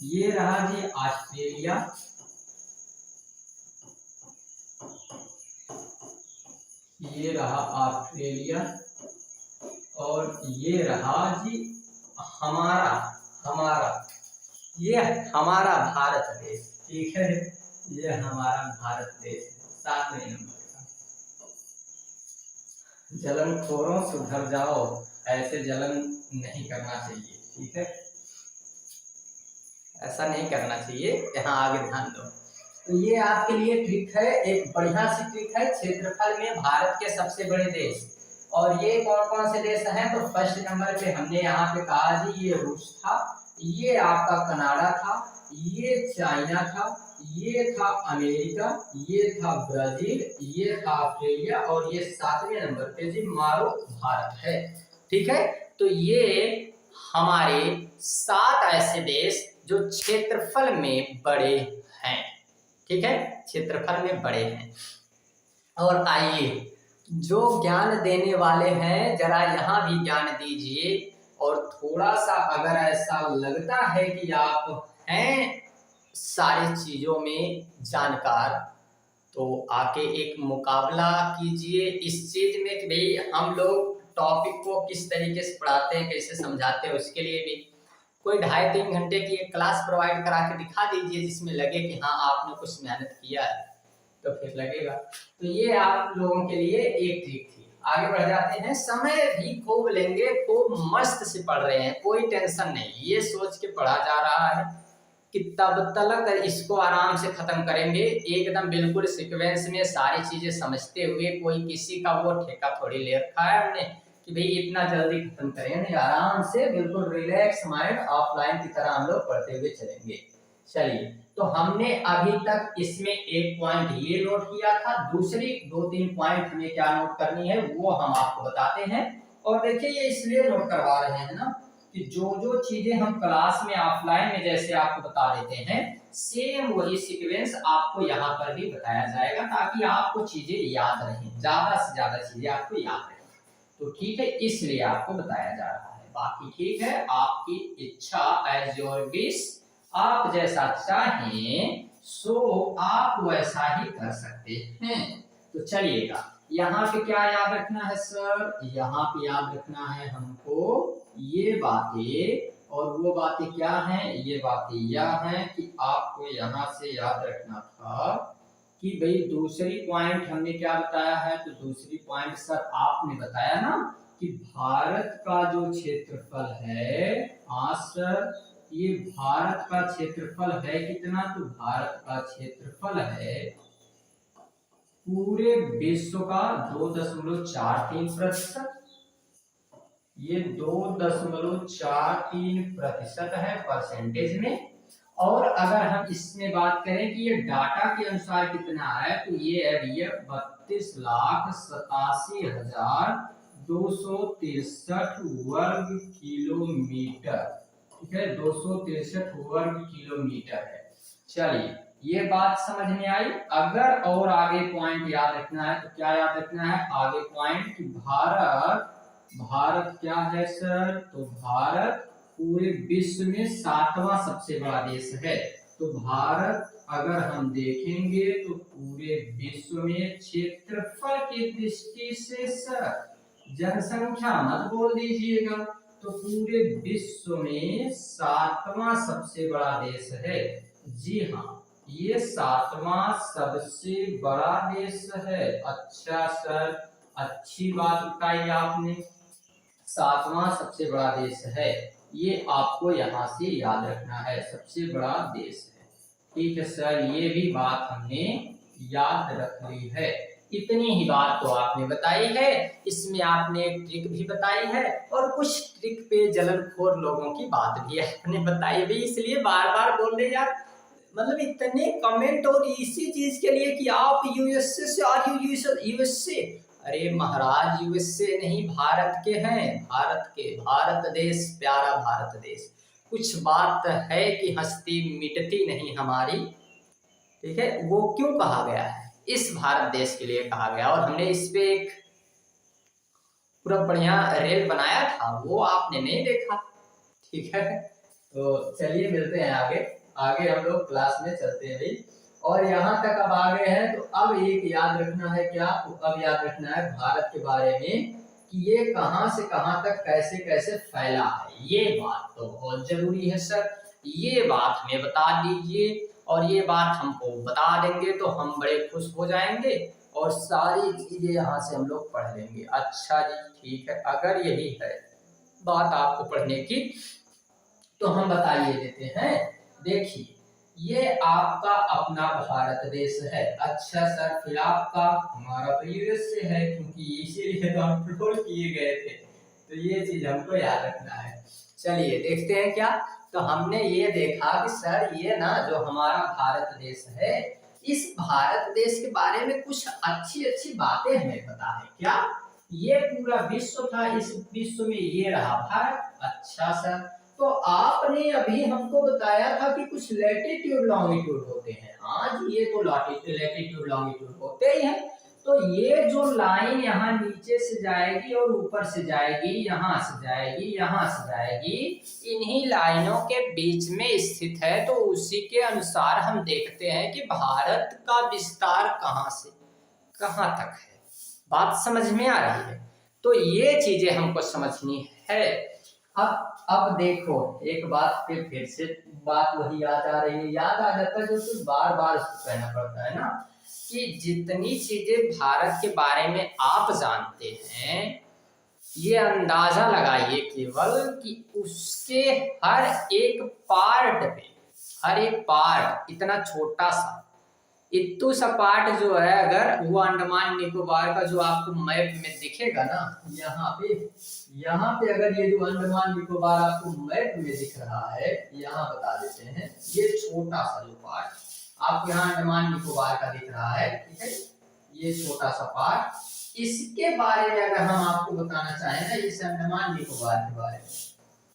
ये रहा जी ऑस्ट्रेलिया, ये रहा ऑस्ट्रेलिया, और ये रहा जी हमारा हमारा ये हमारा भारत देश, ठीक है, ये हमारा भारत देश 7वें नंबर का। जलनखोरों सुधर जाओ, ऐसे जलन नहीं करना चाहिए, ठीक है, ऐसा नहीं करना चाहिए। यहाँ आगे ध्यान दो। तो ये आपके लिए ट्रिक है, एक बढ़िया सी ट्रिक है। क्षेत्रफल में भारत के सबसे बड़े देश, और ये कौन कौन से देश हैं? तो फर्स्ट नंबर पे हमने यहाँ पे कहा जी ये रूस था, ये आपका कनाडा था, ये चाइना था, ये था अमेरिका, ये था ब्राजील, ये था ऑस्ट्रेलिया, और ये 7वें नंबर पे जी मारो भारत है, ठीक है। तो ये हमारे 7 ऐसे देश जो क्षेत्रफल में बड़े हैं, ठीक है, क्षेत्रफल में बड़े हैं। और आइए जो ज्ञान देने वाले हैं जरा यहाँ भी ज्ञान दीजिए, और थोड़ा सा अगर ऐसा लगता है कि आप हैं सारी चीजों में जानकार, तो आके एक मुकाबला कीजिए इस चीज में कि भाई हम लोग टॉपिक को किस तरीके से पढ़ाते हैं, कैसे समझाते हैं। उसके लिए भी कोई 2.5-3 घंटे की एक क्लास प्रोवाइड करा के दिखा दीजिए, जिसमें लगे कि हाँ आपने कुछ मेहनत किया है, तो फिर लगेगा। तो ये आप लोगों के लिए एक ट्रिक थी। आगे बढ़ जाते हैं। समय भी खूब लेंगे, खूब मस्त से पढ़ रहे हैं, कोई टेंशन नहीं, ये सोच के पढ़ा जा रहा है कि तब तक इसको आराम से खत्म करेंगे, एकदम बिल्कुल सीक्वेंस में सारी चीजें समझते हुए। कोई किसी का वो ठेका थोड़ी ले रखा है हमने कि भाई इतना जल्दी खत्म करें, नहीं, आराम से बिल्कुल रिलैक्स माइंड ऑफलाइन की तरह हम लोग पढ़ते हुए चलेंगे। चलिए, तो हमने अभी तक इसमें एक पॉइंट ये नोट किया था, दूसरी 2-3 पॉइंट हमें क्या नोट करनी है वो हम आपको बताते हैं। और देखिए ये इसलिए नोट करवा रहे हैं ना कि जो जो चीजें हम क्लास में ऑफलाइन में जैसे आपको बता देते हैं, सेम वही सीक्वेंस आपको यहाँ पर भी बताया जाएगा, ताकि आपको चीजें याद रहें, ज्यादा से ज्यादा चीजें आपको याद रहें। तो ठीक है, इसलिए आपको बताया जा रहा है। बाकी ठीक है, आपकी इच्छा, एज योर विश, आप जैसा चाहें सो आप वैसा ही कर सकते हैं। तो चलिएगा, यहाँ पे क्या याद रखना है सर? यहाँ पे याद रखना है हमको ये बातें, और वो बातें क्या हैं? ये बातें यह हैं कि आपको यहाँ से याद रखना था कि भाई दूसरी पॉइंट हमने क्या बताया है? तो दूसरी पॉइंट सर आपने बताया ना कि भारत का जो क्षेत्रफल है, हाँ सर, ये भारत का क्षेत्रफल है कितना? तो भारत का क्षेत्रफल है पूरे विश्व का 2.43%। ये 2.43% है परसेंटेज में। और अगर हम इसमें बात करें कि ये डाटा के अनुसार कितना है, तो ये है भैया 32,87,263 वर्ग किलोमीटर, ठीक है, 263 वर्ग किलोमीटर है। चलिए, ये बात समझ में आई। अगर और आगे पॉइंट याद रखना है तो क्या याद रखना है? आगे पॉइंट कि भारत क्या है सर? तो भारत पूरे विश्व में 7वां सबसे बड़ा देश है। तो भारत अगर हम देखेंगे तो पूरे विश्व में क्षेत्रफल की दृष्टि से सर, जनसंख्या मत बोल दीजिएगा, तो पूरे विश्व में 7वां सबसे बड़ा देश है। जी हाँ, ये 7वां सबसे बड़ा देश है। अच्छा सर, अच्छी बात बताई आपने, 7वां सबसे बड़ा देश है, ये आपको यहाँ से याद रखना है, सबसे बड़ा देश है। ठीक है सर, ये भी बात हमने याद रख ली है। इतनी ही बात तो आपने बताई है, इसमें आपने एक ट्रिक भी बताई है और कुछ ट्रिक पे जलनखोर लोगों की बात भी आपने बताई भी, इसलिए बार बार बोल रहे यार, मतलब इतने कमेंट और इसी चीज के लिए कि आप यूएसए से, आर यू यूएसए, अरे महाराज यूएसए नहीं, भारत के हैं, भारत के, भारत देश, प्यारा भारत देश। कुछ बात है कि हस्ती मिटती नहीं हमारी, ठीक है, वो क्यों कहा गया है, इस भारत देश के लिए कहा गया, और हमने इस पे एक पूरा बढ़िया रेल बनाया था, वो आपने नहीं देखा। ठीक है, तो चलिए मिलते हैं आगे, आगे हम लोग क्लास में चलते हैं भाई। और यहाँ तक अब आ गए हैं, तो अब एक याद रखना है क्या, तो अब याद रखना है भारत के बारे में कि ये कहां से कहां तक कैसे कैसे फैला है, ये बात तो बहुत जरूरी है सर, ये बात हमें बता दीजिए, और ये बात हमको बता देंगे तो हम बड़े खुश हो जाएंगे और सारी चीजें यहाँ से हम लोग पढ़ लेंगे। अच्छा जी ठीक है, अगर यही है बात आपको पढ़ने की तो हम बताइए देते हैं। देखिए ये आपका अपना भारत देश है। अच्छा सर, फिर आपका, हमारा तो यूएस से है, क्योंकि इसीलिए तो हम ट्रोल किए गए थे, तो ये चीज हमको याद रखना है। चलिए देखते हैं क्या, तो हमने ये देखा कि सर ये ना जो हमारा भारत देश है, इस भारत देश के बारे में कुछ अच्छी अच्छी बातें हमें पता है क्या, ये पूरा विश्व था, इस विश्व में ये रहा भारत। अच्छा सर, तो आपने अभी हमको बताया था कि कुछ लैटिट्यूड लॉन्गिट्यूड होते हैं, हाँ जी, ये तो लैटिट्यूड लॉन्गिट्यूड होते ही हैं। तो ये जो लाइन यहाँ नीचे से जाएगी और ऊपर से जाएगी, यहाँ से जाएगी, यहाँ से जाएगी, इन्हीं लाइनों के बीच में स्थित है, तो उसी के अनुसार हम देखते हैं कि भारत का विस्तार कहाँ से कहाँ तक है। बात समझ में आ रही है, तो ये चीजें हमको समझनी है। अब देखो एक बात फिर से बात वही याद आ रही है, याद आ जाता है जो तो बार बार कहना पड़ता है ना, कि जितनी चीजें भारत के बारे में आप जानते हैं, ये अंदाजा लगाइए केवल कि उसके हर एक पार्ट पे, हर एक पार्ट इतना छोटा सा, इतू सा पार्ट जो है, अगर वो अंडमान निकोबार का जो आपको मैप में दिखेगा ना, यहाँ पे अगर ये जो अंडमान निकोबार आपको मैप में दिख रहा है, यहाँ बता देते हैं, ये छोटा सा जो पार्ट आपको यहाँ अंडमान निकोबार का दिख रहा है, ठीक है, ये छोटा सा पार्ट, इसके बारे में अगर हम आपको बताना चाहें ना, इस अंडमान निकोबार के बारे में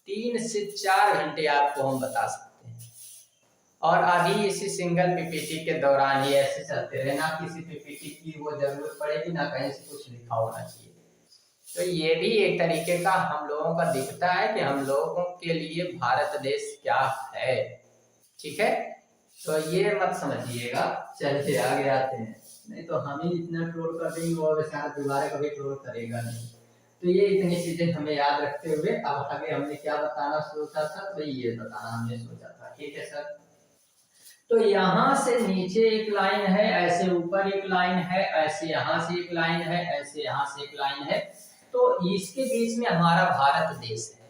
3 से 4 घंटे आपको हम बता सकते हैं। और अभी इसी सिंगल पीपीटी के दौरान ही ऐसे चलते रहे, ना किसी पीपीटी की वो जरूरत पड़ेगी, ना कहीं से कुछ लिखा होना चाहिए। तो ये भी एक तरीके का हम लोगों का दिखता है कि हम लोगों के लिए भारत देश क्या है। ठीक है, तो ये मत समझिएगा। चलिए आगे आते हैं, नहीं तो हम ही इतना ट्रोल कर देंगे और शायद दोबारा कभी ट्रोल करेगा नहीं। तो ये इतनी चीजें हमें याद रखते हुए अब आगे हमने क्या बताना सोचा था, तो ये बताना हमने सोचा था। ठीक है सर, तो यहाँ से नीचे एक लाइन है, ऐसे ऊपर एक लाइन है, ऐसे यहाँ से एक लाइन है, ऐसे यहाँ से एक लाइन है, तो इसके बीच में हमारा भारत देश है।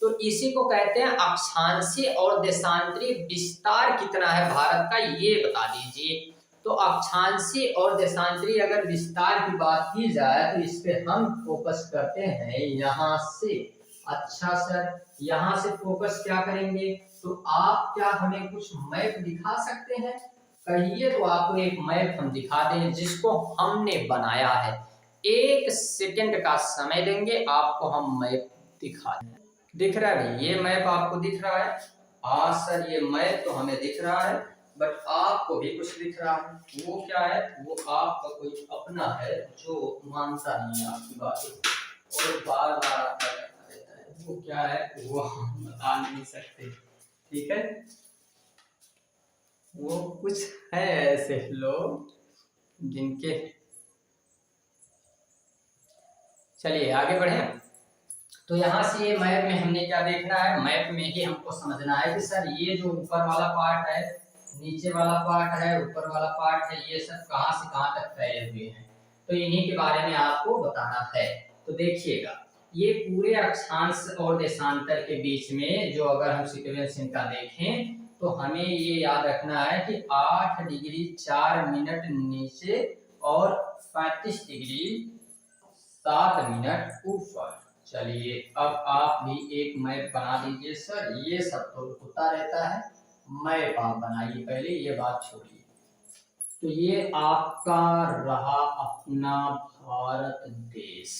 तो इसी को कहते हैं अक्षांशीय और देशांतरी विस्तार कितना है भारत का, ये बता दीजिए। तो अक्षांशीय और देशांतरी अगर विस्तार की बात की जाए तो इस पे हम फोकस करते हैं यहाँ से। अच्छा सर, यहाँ से फोकस क्या करेंगे, तो आप क्या हमें कुछ मैप दिखा सकते हैं, कहिए, तो आपको एक मैप हम दिखा दें जिसको हमने बनाया है। 1 सेकंड का समय देंगे, आपको हम मैप दिखा दें। दिख रहा है, ये मैप आपको दिख रहा है? हाँ सर, ये मैप तो हमें दिख रहा है, बट आपको भी कुछ दिख रहा है। वो क्या है, वो आपका कोई अपना है जो मानता नहीं है आपकी बातें और बार बार आपका कहता रहता है। वो क्या है वो हम बता नहीं सकते, ठीक है। वो कुछ है ऐसे लोग जिनके, चलिए आगे बढ़े। तो यहाँ से ये मैप में हमने क्या देखना है, मैप में ही हमको समझना है कि सर ये जो ऊपर वाला पार्ट है नीचे वाला पार्ट है, ऊपर वाला पार्ट है, ये सब कहाँ से कहाँ तक फैले हुए हैं, तो इन्हीं के बारे में आपको बताना है। तो देखिएगा, ये पूरे अक्षांश और देशांतर के बीच में जो अगर हम सीक्वेंस इनका देखें तो हमें ये याद रखना है कि 8 डिग्री 4 मिनट नीचे और 35 डिग्री 7 मिनट ऊपर। चलिए अब आप भी एक मैप बना दीजिए सर, ये सब तो होता रहता है, मैप आप बनाइए पहले, ये बात छोड़िए। तो ये आपका रहा अपना भारत देश।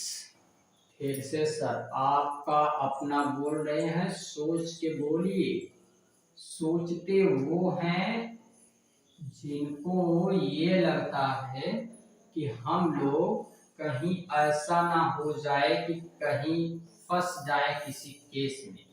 फिर से सर आपका अपना बोल रहे हैं, सोच के बोलिए। सोचते वो हैं जिनको ये लगता है कि हम लोग कहीं ऐसा ना हो जाए कि कहीं फंस जाए किसी केस में,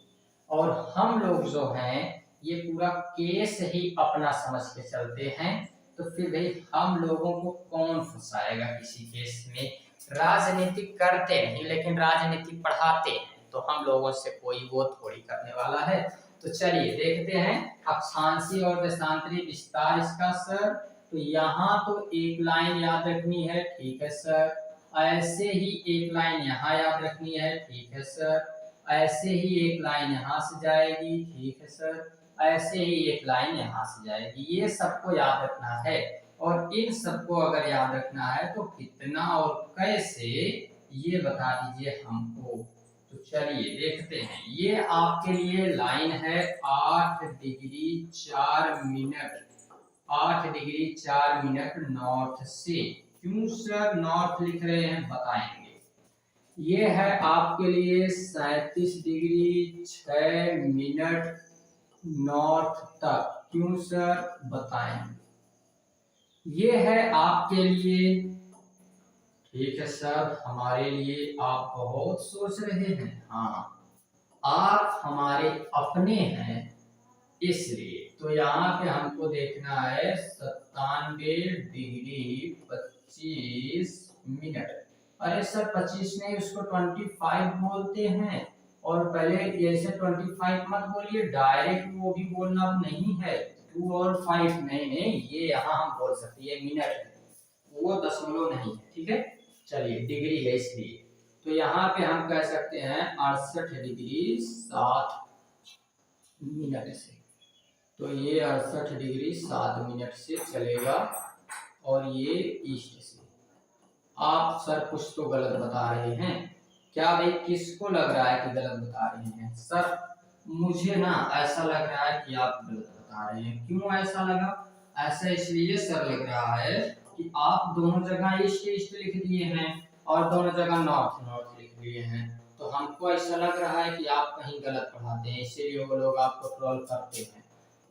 और हम लोग जो हैं ये पूरा केस ही अपना समझ के चलते हैं, तो फिर भाई हम लोगों को कौन फंसाएगा किसी केस में। राजनीति करते नहीं लेकिन राजनीति पढ़ाते हैं, तो हम लोगों से कोई वो थोड़ी करने वाला है। तो चलिए देखते हैं अक्षांशीय और देशांतरी विस्तार इसका सर। तो यहाँ तो एक लाइन याद रखनी है, ठीक है सर। ऐसे ही एक लाइन यहाँ याद रखनी है, ठीक है सर। ऐसे ही एक लाइन यहाँ से जाएगी, ठीक है सर। ऐसे ही एक लाइन यहाँ से जाएगी, ये सबको याद रखना है। और इन सबको अगर याद रखना है तो कितना और कैसे ये बता दीजिए हमको। तो चलिए देखते हैं, ये आपके लिए लाइन है 8 degree 4 minute, 8 degree 4 minute north से। क्यों सर नॉर्थ लिख रहे हैं बताएंगे। ये है आपके लिए 37 डिग्री 6 मिनट नॉर्थ तक। क्यों सर बताएं। ये है आपके लिए, ठीक है सर, हमारे लिए आप बहुत सोच रहे हैं, हाँ आप हमारे अपने हैं इसलिए। तो यहाँ पे हमको देखना है 97 डिग्री 25 मिनट। अरे सर 25 नहीं, उसको 25 बोलते हैं, और पहले जैसे 25 मत बोलिए, डायरेक्ट वो भी बोलना नहीं है, 2 और 5 नहीं नहीं, ये यहाँ हम बोल सकते हैं मिनट है, वो दशमलव नहीं है, ठीक है। चलिए डिग्री है इसलिए, तो यहाँ पे हम कह सकते हैं 68 डिग्री 7 मिनट से। तो ये 68 डिग्री 7 मिनट से चलेगा, और ये ईस्ट से। आप सर कुछ तो गलत बता रहे हैं क्या भाई, किसको लग रहा है कि गलत बता रहे हैं। सर मुझे ना ऐसा लग रहा है कि आप गलत बता रहे हैं। क्यों ऐसा लगा, ऐसा इसलिए सर लग रहा है कि आप दोनों जगह ईस्ट ईस्ट लिख दिए हैं और दोनों जगह नॉर्थ नॉर्थ लिख दिए हैं, तो हमको ऐसा लग रहा है कि आप कहीं गलत पढ़ाते हैं, इसीलिए वो लोग आपको ट्रोल करते हैं।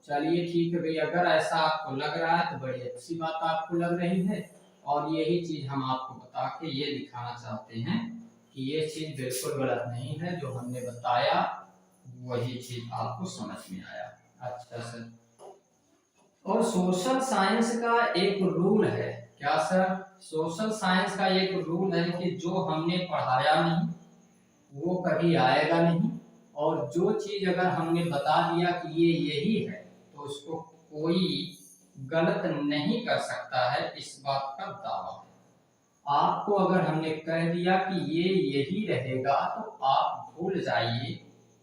चलिए ठीक है भाई, अगर ऐसा आपको लग रहा है तो बड़ी अच्छी बात आपको लग रही है, और यही चीज हम आपको बता के ये दिखाना चाहते हैं कि ये चीज बिल्कुल गलत नहीं है, जो हमने बताया वही चीज आपको समझ में आया। अच्छा सर, और सोशल साइंस का एक रूल है, क्या सर, सोशल साइंस का एक रूल है कि जो हमने पढ़ाया नहीं वो कभी आएगा नहीं, और जो चीज अगर हमने बता दिया कि ये यही है तो उसको कोई गलत नहीं कर सकता है, इस बात का दावा है। आपको अगर हमने कह दिया कि ये यही रहेगा तो आप भूल जाइए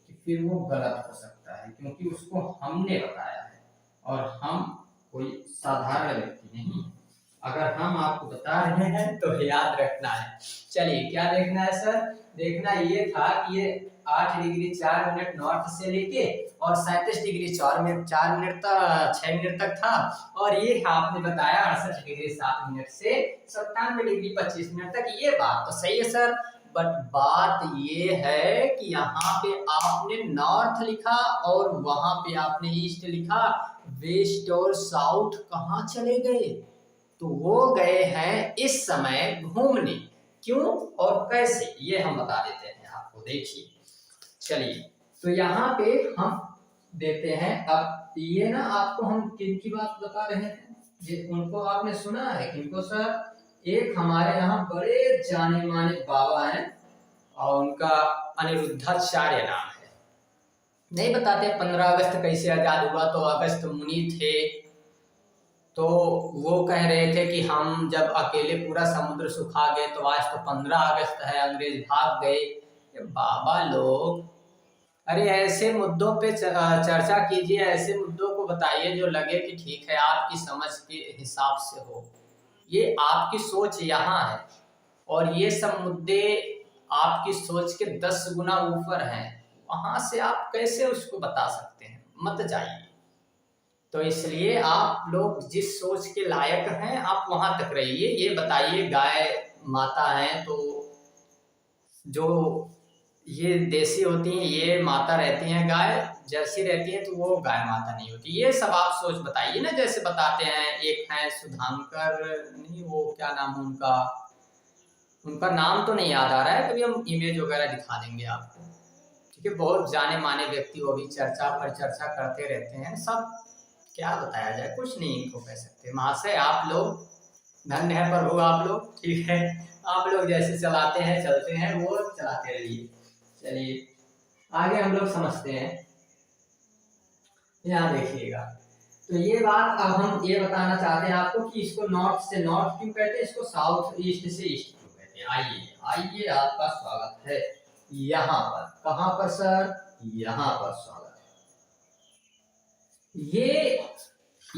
कि फिर वो गलत हो सकता है, क्योंकि उसको हमने बताया है और हम कोई साधारण व्यक्ति नहीं। अगर हम आपको बता रहे हैं तो याद रखना है। चलिए क्या देखना है सर, देखना ये था कि ये 8 डिग्री 4 मिनट नॉर्थ से लेके और 37 डिग्री 4 मिनट 6 मिनट तक था, और ये आपने बताया 68 डिग्री 7 मिनट से 97 डिग्री 25 मिनट तक। ये बात तो सही है सर, बट बात ये है कि यहाँ पे आपने नॉर्थ लिखा और वहां पे आपने ईस्ट लिखा, वेस्ट और साउथ कहाँ चले गए, तो वो गए हैं इस समय घूमने। क्यों और कैसे ये हम बता देते हैं आपको, देखिए। चलिए तो यहाँ पे हम देते हैं, अब ये ना आपको हम किन की बात बता रहे हैं, ये उनको आपने सुना है किनको सर, एक हमारे यहाँ बड़े जाने माने बाबा हैं और उनका अनिरुद्धाचार्य नाम है। नहीं बताते 15 अगस्त कैसे आजाद हुआ, तो अगस्त मुनि थे तो वो कह रहे थे कि हम जब अकेले पूरा समुद्र सुखा गए तो आज तो 15 अगस्त है, अंग्रेज भाग गए। ये बाबा लोग, अरे ऐसे मुद्दों पे चर्चा कीजिए, ऐसे मुद्दों को बताइए जो लगे कि ठीक है आपकी समझ के हिसाब से हो। ये आपकी सोच यहाँ है और ये सब मुद्दे आपकी सोच के 10 गुना ऊपर हैं। वहां से आप कैसे उसको बता सकते हैं? मत जाइए। तो इसलिए आप लोग जिस सोच के लायक हैं आप वहां तक रहिए। ये बताइए, गाय माता है तो जो ये देसी होती हैं ये माता रहती हैं, गाय जर्सी रहती है तो वो गाय माता नहीं होती। ये सब आप सोच बताइए ना, जैसे बताते हैं एक है सुधांकर, नहीं वो क्या नाम है उनका, उनका नाम तो नहीं याद आ रहा है, कभी हम इमेज वगैरह दिखा देंगे आपको। ठीक है, बहुत जाने माने व्यक्ति, वो भी चर्चा पर चर्चा करते रहते हैं। सब क्या बताया जाए, कुछ नहीं इनको कह सकते। महाशय आप लोग धन्य है प्रभु, आप लोग ठीक है, आप लोग जैसे चलाते हैं चलते हैं वो चलाते रहिए। चलिए आगे हम लोग समझते हैं। यहाँ देखिएगा, तो ये बात अब हम ये बताना चाहते हैं आपको कि इसको नॉर्थ से नॉर्थ क्यों कहते हैं, इसको साउथ ईस्ट से ईस्ट क्यों कहते हैं। आइए आइए, आपका स्वागत है यहाँ पर। कहाँ पर सर? यहाँ पर स्वागत है।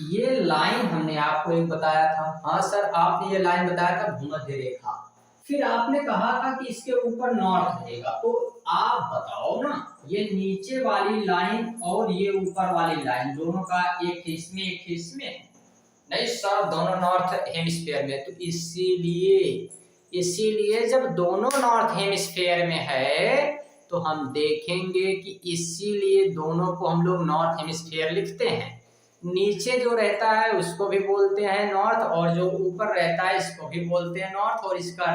ये लाइन हमने आपको एक बताया था। हाँ सर, आपने ये लाइन बताया था भूमध्य रेखा। फिर आपने कहा था कि इसके ऊपर नॉर्थ रहेगा। तो आप बताओ ना, ये नीचे वाली लाइन और ये ऊपर वाली लाइन दोनों का एक इसमें एक इसमें नहीं सर, दोनों नॉर्थ हेमिस्फीयर में। तो इसीलिए जब दोनों नॉर्थ हेमिस्फीयर में है तो हम देखेंगे कि इसीलिए दोनों को हम लोग नॉर्थ हेमिस्फीयर लिखते हैं। नीचे जो रहता है उसको भी बोलते हैं नॉर्थ, और जो ऊपर रहता है इसको भी बोलते हैं नॉर्थ। और इसका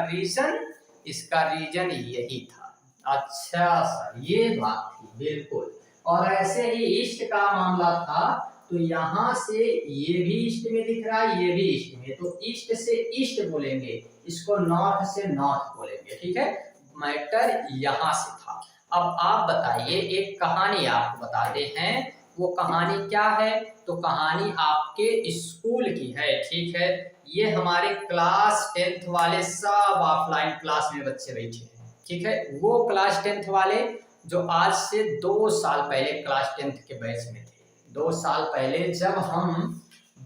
रीजन यही था। अच्छा सर, ये बात थी, बिल्कुल। और ऐसे ही ईस्ट का मामला था, तो यहाँ से ये भी ईस्ट में दिख रहा है, ये भी ईस्ट में, तो ईस्ट से ईस्ट बोलेंगे, इसको नॉर्थ से नॉर्थ बोलेंगे। ठीक है, मैटर यहाँ से था। अब आप बताइए, एक कहानी आपको बताते हैं। वो कहानी क्या है? तो कहानी आपके स्कूल की है। ठीक है, ये हमारे क्लास 10th वाले सब ऑफलाइन क्लास में बच्चे बैठे हैं। ठीक है, वो क्लास 10th वाले जो आज से 2 साल पहले क्लास 10th के बैच में थे। 2 साल पहले जब हम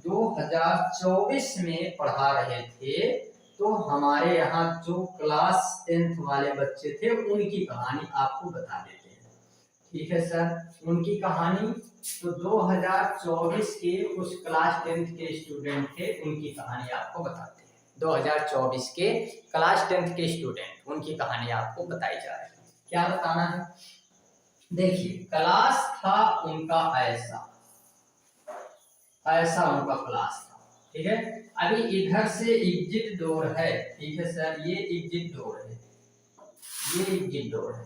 2024 में पढ़ा रहे थे, तो हमारे यहाँ जो क्लास 10th वाले बच्चे थे उनकी कहानी आपको बता देते हैं। ठीक है सर, उनकी कहानी, तो 2024 के कुछ क्लास 10th के स्टूडेंट थे, उनकी कहानी आपको बताते हैं। 2024 के क्लास 10th के स्टूडेंट, उनकी कहानी आपको बताई जा रही है। क्या बताना है? देखिए, क्लास था उनका ऐसा उनका क्लास था। ठीक है, अभी इधर से एग्जिट डोर है। ठीक है सर, ये एग्जिट डोर है, ये एग्जिट डोर है,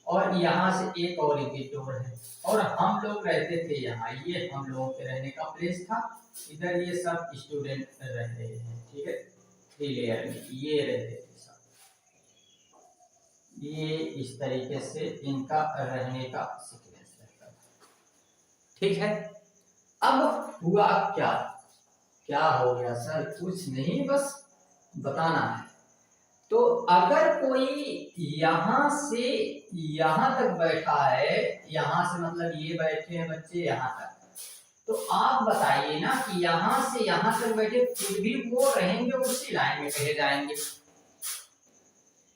और यहाँ से एक और एग्जिट डोर है। और हम लोग रहते थे यहाँ, ये हम लोगों के रहने का प्लेस था। इधर ये सब स्टूडेंट रह रहे हैं। ठीक है, 3 लेयर में ये रहते थे सब। ये इस तरीके से इनका रहने का सीक्वेंस रहता था। ठीक है, अब हुआ क्या? क्या हो गया सर? कुछ नहीं, बस बताना है। तो अगर कोई यहाँ से यहाँ तक बैठा है, यहाँ से मतलब ये बैठे हैं बच्चे यहाँ तक, तो आप बताइए ना कि यहाँ से यहाँ तक बैठे, फिर भी वो रहेंगे उसी लाइन में कहे जाएंगे।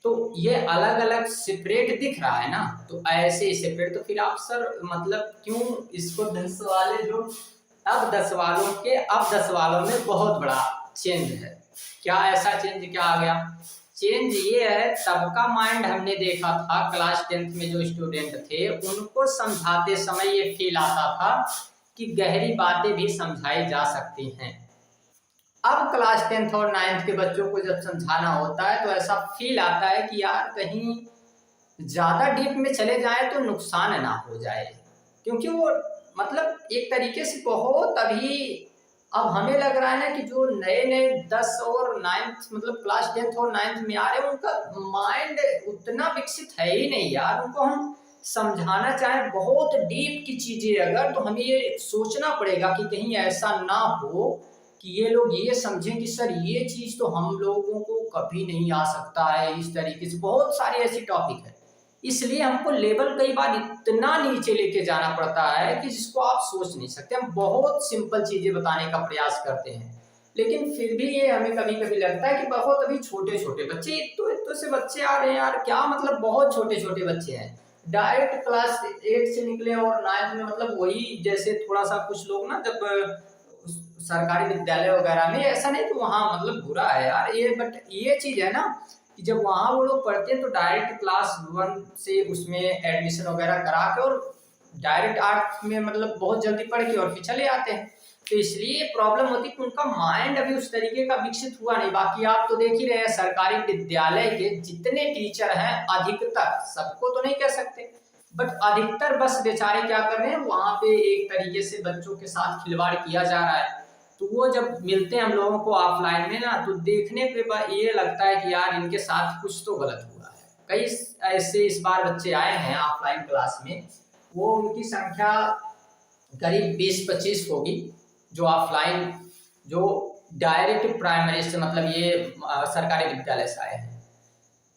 तो ये अलग अलग सेपरेट दिख रहा है ना, तो ऐसे ही सेपरेट। तो फिर आप सर मतलब क्यों इसको 10 वाले जो अब 10 वालों के, अब 10 वालों में बहुत बड़ा चेंज है। क्या ऐसा चेंज क्या आ गया? चेंज ये है, सबका माइंड हमने देखा था क्लास 10th में जो स्टूडेंट थे उनको समझाते समय ये फील आता था कि गहरी बातें भी समझाई जा सकती हैं। अब क्लास 10th और 9th के बच्चों को जब समझाना होता है तो ऐसा फील आता है कि यार कहीं ज्यादा डीप में चले जाए तो नुकसान ना हो जाए, क्योंकि वो मतलब एक तरीके से बहुत अभी अब हमें लग रहा है ना कि जो नए नए 10 और 9th मतलब क्लास 10th और 9th में आ रहे हैं उनका माइंड उतना विकसित है ही नहीं यार। उनको हम समझाना चाहें बहुत डीप की चीजें अगर, तो हमें ये सोचना पड़ेगा कि कहीं ऐसा ना हो कि ये लोग ये समझें कि सर ये चीज़ तो हम लोगों को कभी नहीं आ सकता है, इस तरीके से बहुत सारे ऐसी टॉपिक है। इसलिए हमको लेवल कई बार इतना नीचे लेके जाना पड़ता है कि जिसको आप सोच नहीं सकते। हम बहुत सिंपल चीज़ें बताने का प्रयास करते हैं, लेकिन फिर भी ये हमें कभी कभी लगता है कि बहुत अभी छोटे छोटे बच्चे, इतने से बच्चे आ रहे हैं यार, क्या मतलब बहुत छोटे छोटे बच्चे हैं, डायरेक्ट क्लास 8 से निकले और 9th में, मतलब वही जैसे थोड़ा सा कुछ लोग ना, जब सरकारी विद्यालय वगैरह में, ऐसा नहीं कि वहाँ मतलब बुरा है यार ये, बट ये चीज है ना कि जब वहाँ वो लोग पढ़ते हैं तो डायरेक्ट क्लास 1 से उसमें एडमिशन वगैरह करा के और डायरेक्ट आर्ट में मतलब बहुत जल्दी पढ़ के और फिर चले आते हैं। तो इसलिए प्रॉब्लम होती है कि उनका माइंड अभी उस तरीके का विकसित हुआ नहीं। बाकी आप तो देख ही रहे हैं सरकारी विद्यालय के जितने टीचर हैं, अधिकतर, सबको तो नहीं कह सकते, बट अधिकतर बस बेचारे क्या कर रहे हैं, वहां पे एक तरीके से बच्चों के साथ खिलवाड़ किया जा रहा है। तो वो जब मिलते हैं हम लोगों को ऑफलाइन में ना, तो देखने पे ये लगता है कि यार इनके साथ कुछ तो गलत हुआ है। कई ऐसे इस बार बच्चे आए हैं ऑफलाइन क्लास में, वो उनकी संख्या करीब 20-25 होगी, जो ऑफलाइन, जो डायरेक्ट प्राइमरी से मतलब ये सरकारी विद्यालय से आए हैं।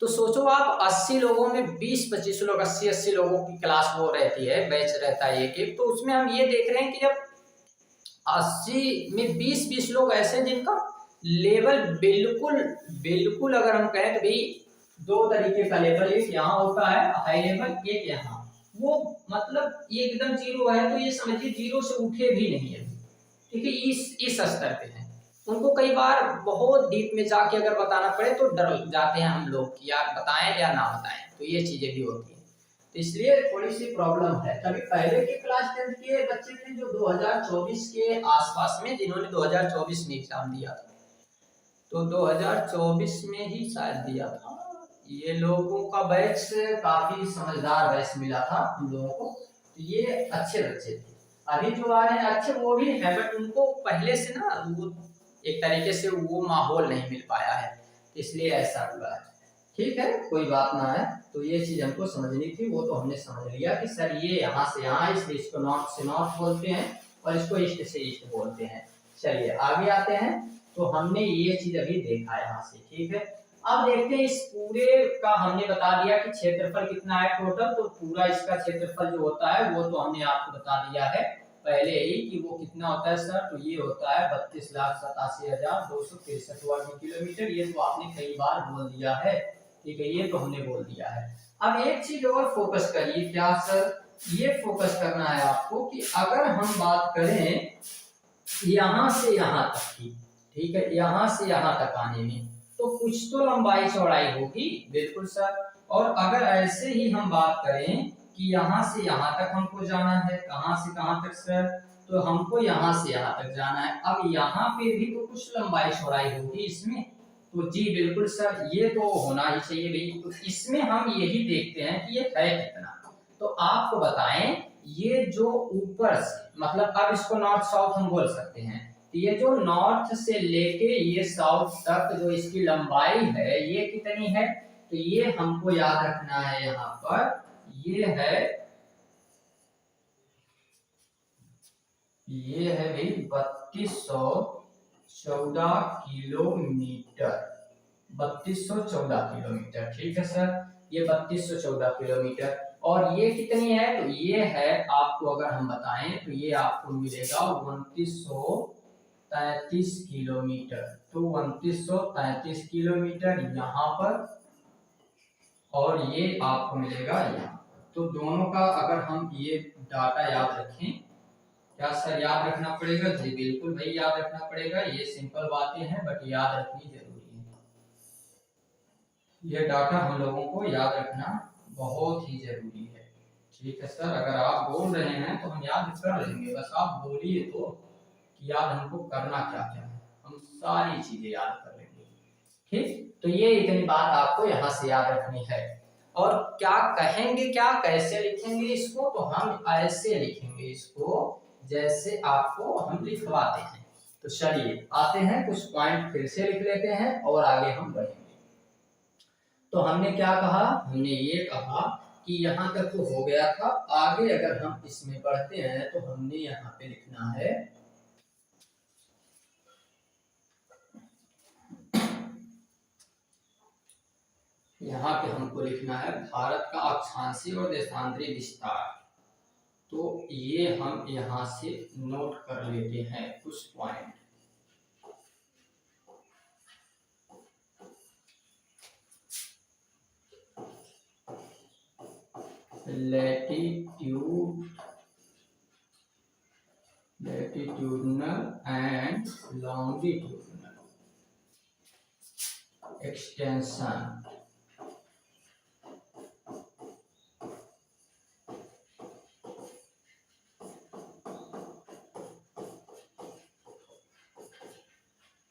तो सोचो आप 80 लोगों में 20-25 लोग, 80-80 लोगों की क्लास वो रहती है, बैच रहता है एक एक, तो उसमें हम ये देख रहे हैं कि जब 80 में 20-20 लोग ऐसे हैं जिनका लेवल बिल्कुल बिल्कुल, अगर हम कहें तो भाई दो तरीके का लेवल, एक यहाँ होता है हाई लेवल, एक यहाँ, वो मतलब ये एकदम जीरो है, तो ये समझिए जीरो से उठे भी नहीं है, ठीक है, इस स्तर पे है। उनको कई बार बहुत डीप में जाके अगर बताना पड़े तो डर जाते हैं हम लोग कि यार बताएं या ना बताएं, तो ये चीजें भी होती हैं। तो इसलिए थोड़ी सी प्रॉब्लम है। तभी पहले के क्लास 10 के बच्चे थे जो 2024 के आसपास में, जिन्होंने 2024 में एग्जाम दिया था, तो 2024 में ही शायद दिया था, ये लोगों का बैच काफी समझदार बैच मिला था हम लोगों को, तो ये अच्छे बच्चे थे। अभी जो आ रहे हैं अच्छे वो भी है, बट उनको पहले से ना वो एक तरीके से वो माहौल नहीं मिल पाया है, इसलिए ऐसा हुआ है। ठीक है, कोई बात ना है। तो ये चीज हमको समझनी थी, वो तो हमने समझ लिया कि सर ये यहाँ से यहाँ, इसलिए इसको नॉर्थ से नॉर्थ बोलते हैं और इसको ईस्ट से ईस्ट बोलते हैं। चलिए आगे आते हैं। तो हमने ये चीज अभी देखा यहाँ से, ठीक है। अब देखते हैं इस पूरे का, हमने बता दिया कि क्षेत्रफल कितना है टोटल, तो पूरा इसका क्षेत्रफल जो होता है वो तो हमने आपको बता दिया है पहले ही कि वो कितना होता है सर, तो ये होता है 32,87,263 वर्ग किलोमीटर। ये तो आपने कई बार बोल दिया है, ठीक है, ये तो हमने बोल दिया है। अब एक चीज और फोकस करिए, क्या सर, ये फोकस करना है आपको कि अगर हम बात करें यहाँ से यहाँ तक की, ठीक है, यहाँ से यहाँ तक आने में तो कुछ तो लंबाई चौड़ाई होगी, बिल्कुल सर। और अगर ऐसे ही हम बात करें कि यहाँ से यहाँ तक हमको जाना है, कहाँ से कहाँ तक सर, तो हमको यहाँ से यहाँ तक जाना है। अब यहाँ पे भी तो कुछ लंबाई चौड़ाई होगी इसमें, तो जी बिल्कुल सर, ये तो होना ही चाहिए भाई। तो इसमें हम यही देखते हैं कि ये है कितना। तो आपको बताएं, ये जो ऊपर से, मतलब अब इसको नॉर्थ साउथ हम बोल सकते हैं, तो ये जो नॉर्थ से लेके ये साउथ तक जो इसकी लंबाई है ये कितनी है, तो ये हमको याद रखना है यहाँ पर, ये है भाई 3214 किलोमीटर, 3214 किलोमीटर, ठीक है सर, ये 3214 किलोमीटर। और ये कितनी है, तो ये है आपको अगर हम बताएं तो ये आपको मिलेगा 2933 किलोमीटर। तो 2933 किलोमीटर यहाँ पर, और ये आपको मिलेगा यहाँ। तो दोनों का अगर हम ये डाटा याद रखें, क्या सर याद रखना पड़ेगा, जी बिल्कुल भाई याद रखना पड़ेगा, ये सिंपल बातें हैं बट याद रखनी जरूरी है। ये डाटा हम लोगों को याद रखना बहुत ही जरूरी है, ठीक है सर। अगर आप बोल रहे हैं तो हम याद कर लेंगे, बस आप बोलिए तो कि याद हमको करना क्या क्या है, हम सारी चीजें याद कर लेंगे, ठीक। तो ये इतनी बात आपको यहाँ से याद रखनी है। और क्या कहेंगे, क्या कैसे लिखेंगे इसको, तो हम ऐसे लिखेंगे इसको जैसे आपको हम लिखवाते हैं। तो चलिए आते हैं, कुछ पॉइंट फिर से लिख लेते हैं और आगे हम बढ़ेंगे। तो हमने क्या कहा, हमने ये कहा कि यहाँ तक तो हो गया था, आगे अगर हम इसमें बढ़ते हैं तो हमने यहाँ पे लिखना है यहाँ पे हमको लिखना है भारत का अक्षांशीय और देशांतरी विस्तार। तो ये हम यहाँ से नोट कर लेते हैं कुछ point. Latitudinal and longitudinal extension.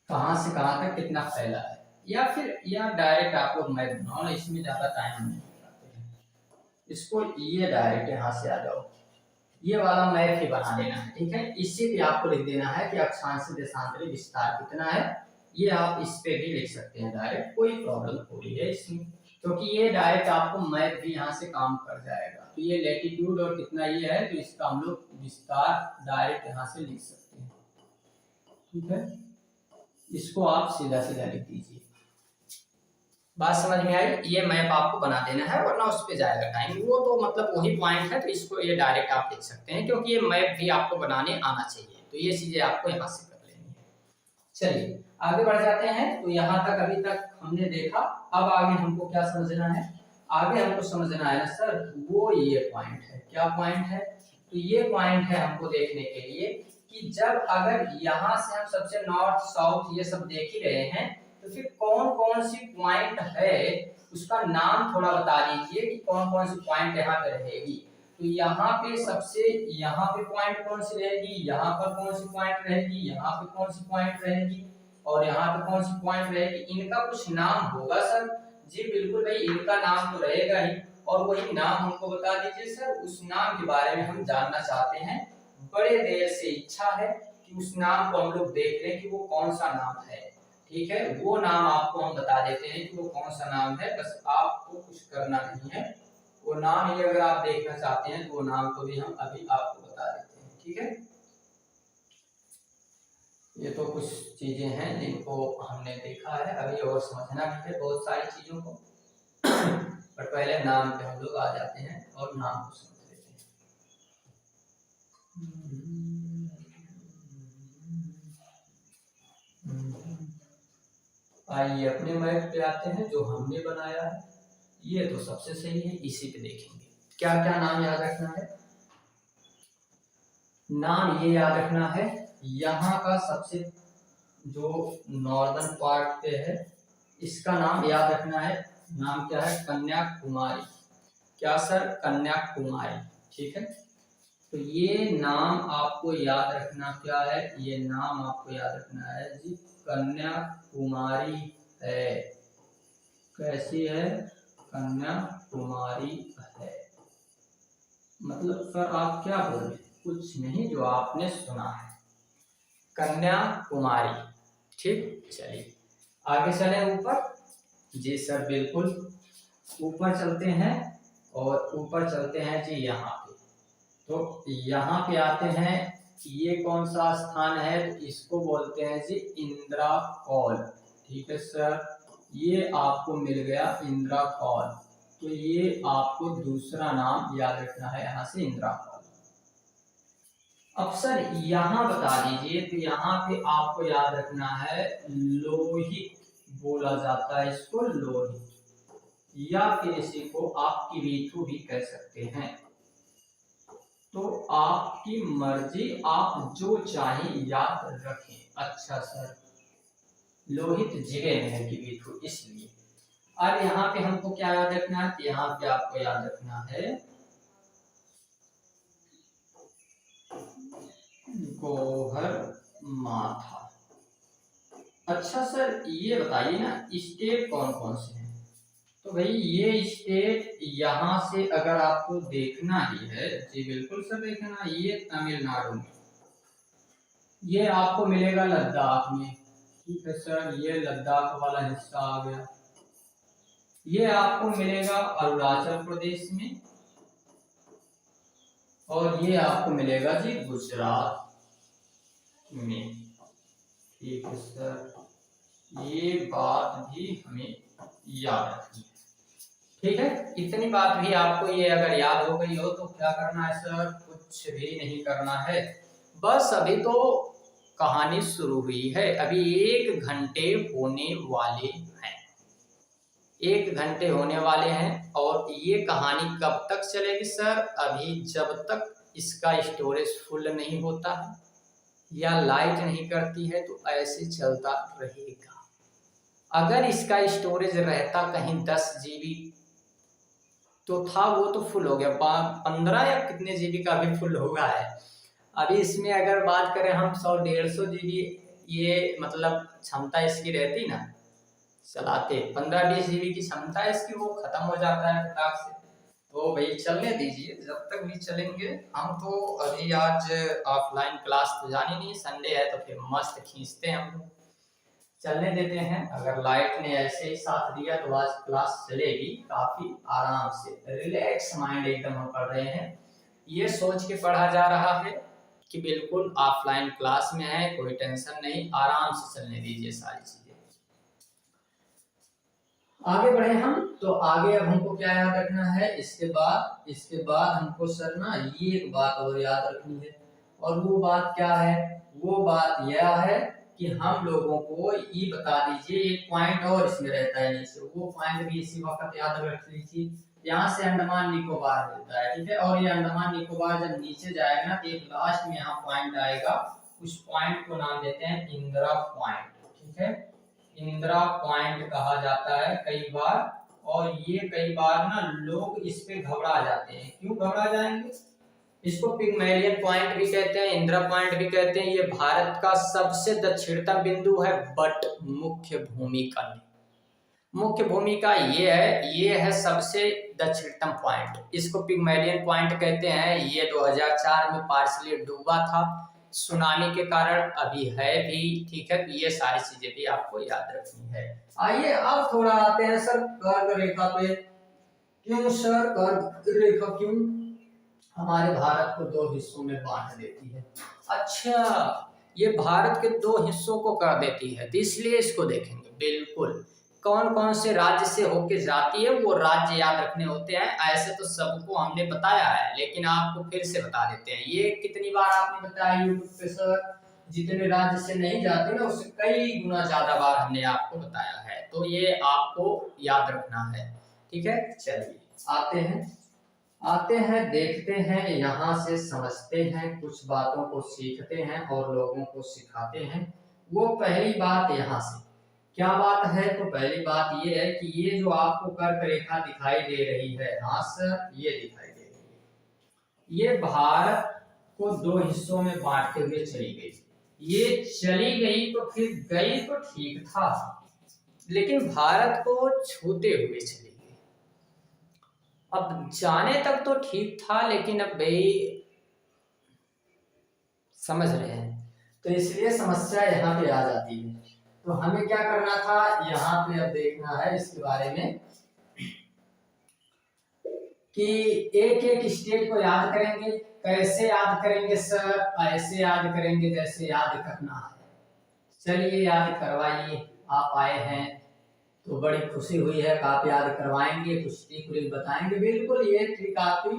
कहाँ से कहाँ तक कितना फैला है, या डायरेक्ट आप लोग मैथ बनाओ ना, इसमें ज़्यादा टाइम नहीं लगाते हैं। इसको ये डायरेक्ट यहाँ से आ जाओ, ये वाला मैथ ही बना देना है, ठीक है। इसी पे आपको लिख देना है कि अक्षांशीय देशांतरी विस्तार कितना है। ये आप इस पे भी लिख सकते हैं डायरेक्ट, कोई प्रॉब्लम थोड़ी है इसमें, क्योंकि ये डायरेक्ट आपको मैथ भी यहाँ से काम कर जाएगा। तो ये लैटिट्यूड और कितना ये है, तो इसका हम लोग विस्तार डायरेक्ट यहाँ से लिख सकते हैं, ठीक है। इसको आप सीधा सीधा लिख दीजिए। बात समझ में आई? ये मैप आपको बना देना है, वरना उस पे जाएगा टाइम। वो तो मतलब वही पॉइंट है, तो इसको ये डायरेक्ट आप लिख सकते हैं, क्योंकि ये मैप भी आपको बनाने आना चाहिए। तो ये चीजें आपको यहाँ से कर लेनी है। चलिए आगे बढ़ जाते हैं। तो यहाँ तक अभी तक हमने देखा। अब आगे हमको क्या समझना है? आगे हमको समझना है ना सर, वो ये पॉइंट है। क्या पॉइंट है? तो ये पॉइंट है हमको देखने के लिए कि जब अगर यहाँ से हम सबसे नॉर्थ साउथ ये सब देख ही रहे हैं, तो फिर कौन कौन सी पॉइंट है उसका नाम थोड़ा बता दीजिए कि कौन कौन सी पॉइंट यहाँ पे रहेगी। तो यहाँ पे सबसे, यहाँ पे पॉइंट कौन सी रहेगी, यहाँ पर कौन सी पॉइंट रहेगी, यहाँ पे कौन सी पॉइंट रहेगी, और यहाँ पे कौन सी पॉइंट रहेगी। इनका कुछ नाम होगा सर? जी बिल्कुल भाई, इनका नाम तो रहेगा ही, और वही नाम हमको बता दीजिए सर। उस नाम के बारे में हम जानना चाहते हैं, बड़े देर से इच्छा है कि उस नाम को हम लोग देख लें कि वो कौन सा नाम है, ठीक है। वो नाम आपको हम बता देते हैं कि वो कौन सा नाम है, बस आपको कुछ करना नहीं है। वो नाम ये अगर आप देखना चाहते हैं तो वो नाम को भी हम अभी आपको बता देते हैं, ठीक है। ये तो कुछ चीजें हैं जिनको हमने देखा है, अभी और समझना भी है बहुत सारी चीजों को। पर पहले नाम पे हम लोग आ जाते हैं और नाम को समझ लेते हैं। आइए अपने मैप पे आते हैं जो हमने बनाया है। ये तो सबसे सही है, इसी पे देखेंगे। क्या क्या नाम याद रखना है? नाम ये याद रखना है, यहाँ का सबसे जो नॉर्दर्न पार्ट पे है, इसका नाम याद रखना है। नाम क्या है? कन्याकुमारी। क्या सर? कन्याकुमारी, ठीक है। तो ये नाम आपको याद रखना क्या है? ये नाम आपको याद रखना है जी, कन्याकुमारी है। कैसी है? कन्याकुमारी है। मतलब सर आप क्या बोल रहे? कुछ नहीं, जो आपने सुना है, कन्याकुमारी, ठीक। चलिए आगे चले ऊपर। जी सर बिल्कुल, ऊपर चलते हैं, और ऊपर चलते हैं जी यहाँ पे। तो यहाँ पे आते हैं, ये कौन सा स्थान है? तो इसको बोलते हैं जी इंदिरा कॉल, ठीक है सर। ये आपको मिल गया इंदिरा कॉल। तो ये आपको दूसरा नाम याद रखना है यहाँ से, इंदिरा कॉल। अब सर यहाँ बता दीजिए, तो यहाँ पे आपको याद रखना है लोहित बोला जाता है इसको, लोहित, या फिर इसी को आप किवीथू भी कह सकते हैं। तो आपकी मर्जी, आप जो चाहे याद रखें। अच्छा सर, लोहित जिले में है किवीथू, इसलिए। अब यहाँ पे हमको क्या याद रखना है? यहाँ पे आपको याद रखना है गोहर माथा। अच्छा सर ये बताइए ना, स्टेट कौन कौन से हैं? तो भाई ये स्टेट यहाँ से अगर आपको देखना ही है, जी बिल्कुल सर देखना, ये तमिलनाडु में, ये आपको मिलेगा लद्दाख में, ठीक है सर। ये लद्दाख वाला हिस्सा आ गया। ये आपको मिलेगा अरुणाचल प्रदेश में, और ये आपको मिलेगा जी गुजरात में, ठीक है सर। ये बात भी हमें याद रखनी है। ठीक है, इतनी बात भी आपको ये अगर याद हो गई हो तो क्या करना है सर, कुछ भी नहीं करना है। बस अभी तो कहानी शुरू हुई है, अभी 1 घंटे होने वाले हैं, 1 घंटे होने वाले हैं। और ये कहानी कब तक चलेगी सर, अभी जब तक इसका स्टोरेज फुल नहीं होता है या लाइट नहीं करती है तो ऐसे चलता रहेगा। अगर इसका स्टोरेज रहता कहीं 10 GB तो था, वो तो फुल हो गया, 15 या कितने GB का भी फुल होगा है। अभी इसमें अगर बात करें हम 100-150 GB ये मतलब क्षमता इसकी रहती ना, चलाते 15-20 GB की क्षमता है इसकी, वो खत्म हो जाता है फटाक से। तो भाई चलने दीजिए, जब तक भी चलेंगे हम तो। अभी आज ऑफलाइन क्लास तो जानी नहीं, संडे है तो फिर मस्त खींचते हैं हम लोग, चलने देते हैं। अगर लाइट ने ऐसे ही साथ दिया तो आज क्लास चलेगी काफी आराम से, रिलैक्स माइंड एकदम हम पढ़ रहे हैं, ये सोच के पढ़ा जा रहा है कि बिल्कुल ऑफलाइन क्लास में है, कोई टेंशन नहीं, आराम से चलने दीजिए सारी चीजें। आगे बढ़े हम तो आगे अब हमको क्या याद रखना है, इसके बाद हमको सर ना ये एक बात और याद रखनी है। और वो बात क्या है, वो बात यह है कि हम लोगों को ये बता दीजिए, एक पॉइंट और इसमें रहता है नीचे, वो पॉइंट भी इसी वक्त याद रख लीजिए। यहाँ से अंडमान निकोबार मिलता है, ठीक है, और ये अंडमान निकोबार जब नीचे जाएगा ना तो एक लास्ट में यहाँ पॉइंट आएगा, उस पॉइंट को नाम देते हैं इंदिरा पॉइंट, ठीक है, इंदिरा पॉइंट कहा जाता है कई बार। और ये कई बार ना लोग इस पे घबरा जाते हैं, क्यों घबरा जाएंगे, इसको पिग्मेलियन पॉइंट भी कहते हैं, इंदिरा पॉइंट भी कहते हैं। ये भारत का सबसे दक्षिणतम बिंदु है, बट मुख्य भूमिका नहीं, मुख्य भूमिका ये है सबसे दक्षिणतम पॉइंट, इसको पिग्मेलियन पॉइंट कहते हैं। ये 2004 में पार्शली डूबा था सुनामी के कारण, अभी है भी, ठीक है, तो ये सारी चीजें भी आपको याद रखनी है। आइए अब थोड़ा आते हैं सर कर्क रेखा पे। क्यों सर कर्क रेखा क्यों हमारे भारत को 2 हिस्सों में बांट देती है? अच्छा, ये भारत के 2 हिस्सों को कर देती है, तो इसलिए इसको देखेंगे बिल्कुल, कौन कौन से राज्य से होके जाती है वो राज्य याद रखने होते हैं। ऐसे तो सबको हमने बताया है, लेकिन आपको फिर से बता देते हैं। ये कितनी बार आपने बताया यूट्यूब पे सर, जितने राज्य से नहीं जाते ना उससे कई गुना ज्यादा बार हमने आपको बताया है, तो ये आपको याद रखना है, ठीक है। चलिए आते हैं देखते हैं, यहाँ से समझते हैं, कुछ बातों को सीखते हैं और लोगों को सिखाते हैं। वो पहली बात यहाँ से क्या बात है, तो पहली बात ये है कि ये जो आपको कर्क रेखा दिखाई दे रही है, हाँ सर ये दिखाई दे रही है, ये भारत को 2 हिस्सों में बांटते हुए चली गई। ये चली गई तो फिर गई तो ठीक था, लेकिन भारत को छूते हुए चली गई। अब जाने तक तो ठीक था, लेकिन अब भाई समझ रहे हैं, तो इसलिए समस्या यहाँ पे आ जाती है। तो हमें क्या करना था, यहाँ पे अब देखना है इसके बारे में कि एक एक स्टेट को याद करेंगे। कैसे याद करेंगे सर, ऐसे याद करेंगे जैसे याद करना है। चलिए याद करवाइए, आप आए हैं तो बड़ी खुशी हुई है कि आप याद करवाएंगे, कुछ ट्रिक बताएंगे। बिल्कुल ये ट्रिक आपकी